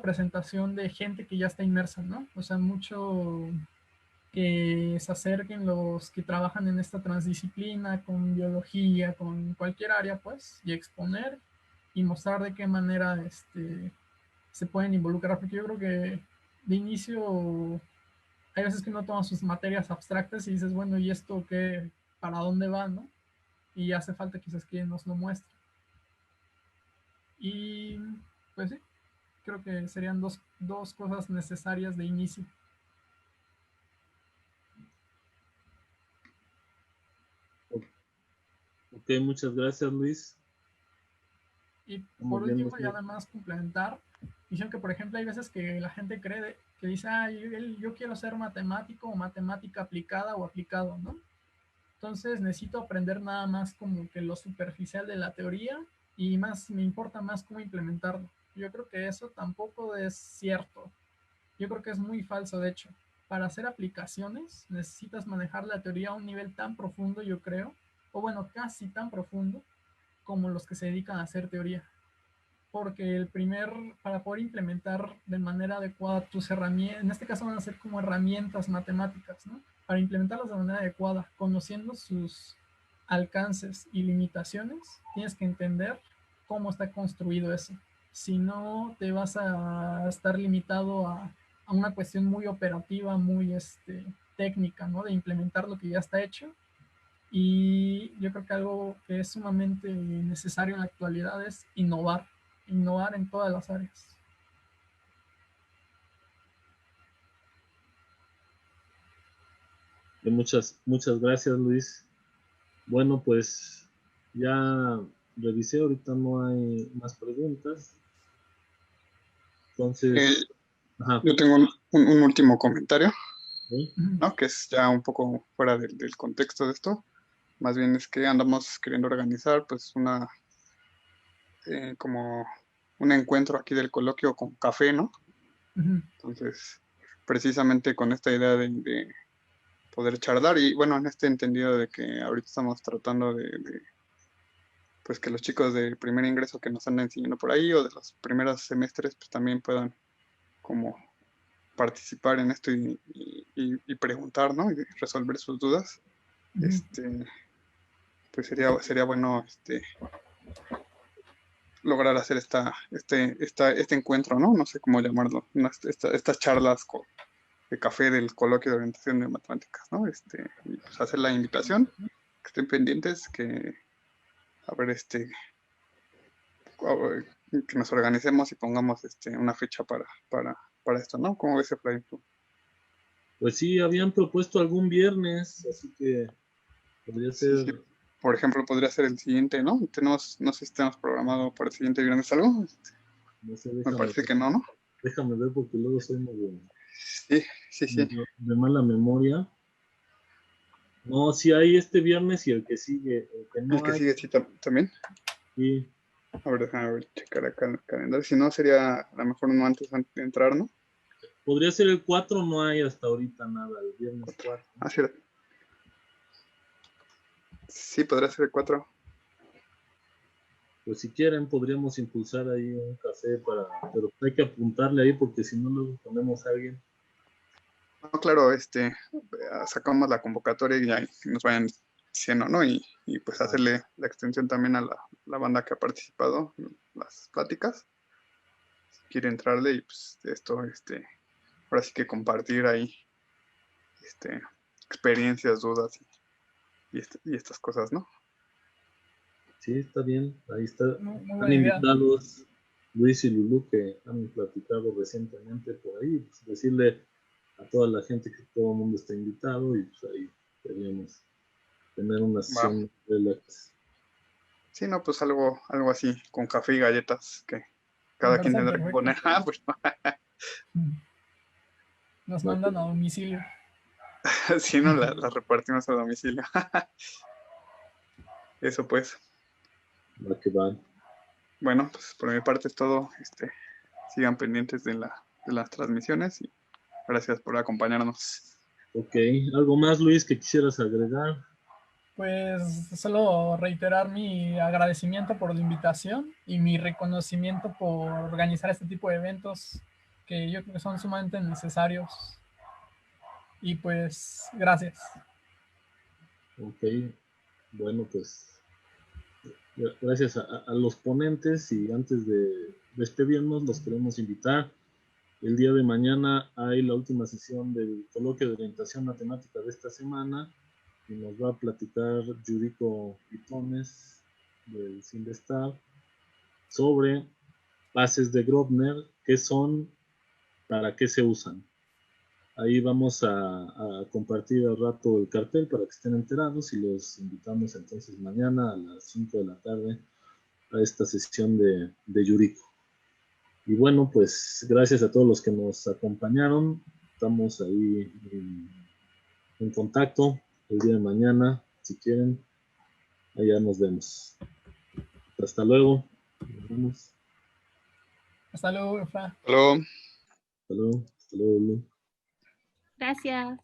presentación de gente que ya está inmersa, ¿no? O sea, mucho que se acerquen los que trabajan en esta transdisciplina, con biología, con cualquier área, pues, y exponer y mostrar de qué manera se pueden involucrar, porque yo creo que de inicio hay veces que uno toma sus materias abstractas y dices, bueno, ¿y esto qué, para dónde va, no? Y hace falta quizás que nos lo muestre. Y pues sí, creo que serían dos cosas necesarias de inicio. Ok, muchas gracias, Luis. Y Estamos por viendo último, ya además complementar, dicen que por ejemplo hay veces que la gente cree que dice, yo quiero ser matemático o matemática aplicada o aplicado, ¿no? Entonces necesito aprender nada más como que lo superficial de la teoría y me importa más cómo implementarlo. Yo creo que eso tampoco es cierto. Yo creo que es muy falso, de hecho. Para hacer aplicaciones necesitas manejar la teoría a un nivel tan profundo, yo creo, o bueno, casi tan profundo como los que se dedican a hacer teoría. Porque para poder implementar de manera adecuada tus herramientas, en este caso van a ser como herramientas matemáticas, ¿no? Para implementarlas de manera adecuada, conociendo sus alcances y limitaciones, tienes que entender cómo está construido eso. Si no, te vas a estar limitado a una cuestión muy operativa, muy técnica, ¿no? De implementar lo que ya está hecho. Y yo creo que algo que es sumamente necesario en la actualidad es innovar en todas las áreas. Muchas gracias, Luis. Bueno, pues ya revisé, ahorita no hay más preguntas. Entonces, ajá. Yo tengo un último comentario, ¿Sí? ¿no? Que es ya un poco fuera del contexto de esto. Más bien es que andamos queriendo organizar pues como un encuentro aquí del coloquio con café, ¿no? Entonces, precisamente con esta idea de poder charlar y bueno, en este entendido de que ahorita estamos tratando pues que los chicos de primer ingreso que nos andan enseñando por ahí o de los primeros semestres pues también puedan como participar en esto y preguntar, ¿no? Y resolver sus dudas. Pues sería bueno lograr hacer este encuentro, ¿no? No sé cómo llamarlo, estas charlas de café del coloquio de orientación de matemáticas, ¿no? Y pues hacer la invitación, que estén pendientes, que a ver, que nos organicemos y pongamos una fecha para esto, ¿no? ¿Cómo ves, Efraín? Pues sí, habían propuesto algún viernes, así que podría ser. Sí. Por ejemplo, podría ser el siguiente, ¿no? No sé si tenemos programado para el siguiente viernes algo. No sé, Me parece que no, ¿no? Déjame ver porque luego soy medio Sí. de mala memoria. No, sí hay este viernes y el que sigue. El que sigue, sí, también. Sí. A ver, déjame checar acá el calendario. Si no, sería a lo mejor uno antes de entrar, ¿no? Podría ser el 4, no hay hasta ahorita nada, el viernes 4. Ah, cierto. Sí, podría ser 4. Pues si quieren, podríamos impulsar ahí un café pero hay que apuntarle ahí porque si no luego ponemos a alguien. No, claro, sacamos la convocatoria y ahí nos vayan diciendo, ¿no? Y pues hacerle la extensión también a la banda que ha participado en las pláticas. Si quiere entrarle y pues esto, ahora sí que compartir ahí, experiencias, dudas y estas cosas, ¿no? Sí, está bien. Ahí está. Muy Están buena idea. invitados Luis y Lulú que han platicado recientemente por ahí. Pues, decirle a toda la gente que todo el mundo está invitado y pues ahí queríamos tener una sesión relax. Sí, no, pues algo así, con café y galletas, que cada quien tendrá que poner. Pues, Nos mandan a domicilio. sí, no, las repartimos a domicilio. Eso pues. Va que va. Bueno, pues por mi parte es todo. Sigan pendientes de las transmisiones y gracias por acompañarnos. Ok, ¿algo más, Luis, que quisieras agregar? Pues solo reiterar mi agradecimiento por la invitación y mi reconocimiento por organizar este tipo de eventos que yo creo que son sumamente necesarios. Y pues, gracias. Ok, bueno, pues gracias a los ponentes y antes de despedirnos los queremos invitar. El día de mañana hay la última sesión del coloquio de orientación matemática de esta semana y nos va a platicar Yuriko Pitones del Sindestar sobre bases de Grobner, qué son, para qué se usan. Ahí vamos a compartir al rato el cartel para que estén enterados y los invitamos entonces mañana a las 5 de la tarde a esta sesión de Yuriko. Y bueno, pues gracias a todos los que nos acompañaron. Estamos ahí en contacto el día de mañana, si quieren. Allá nos vemos. Hasta luego. Nos vemos. Hasta luego, Efra. Hasta luego. Hasta luego. Hasta luego, Lu. Gracias.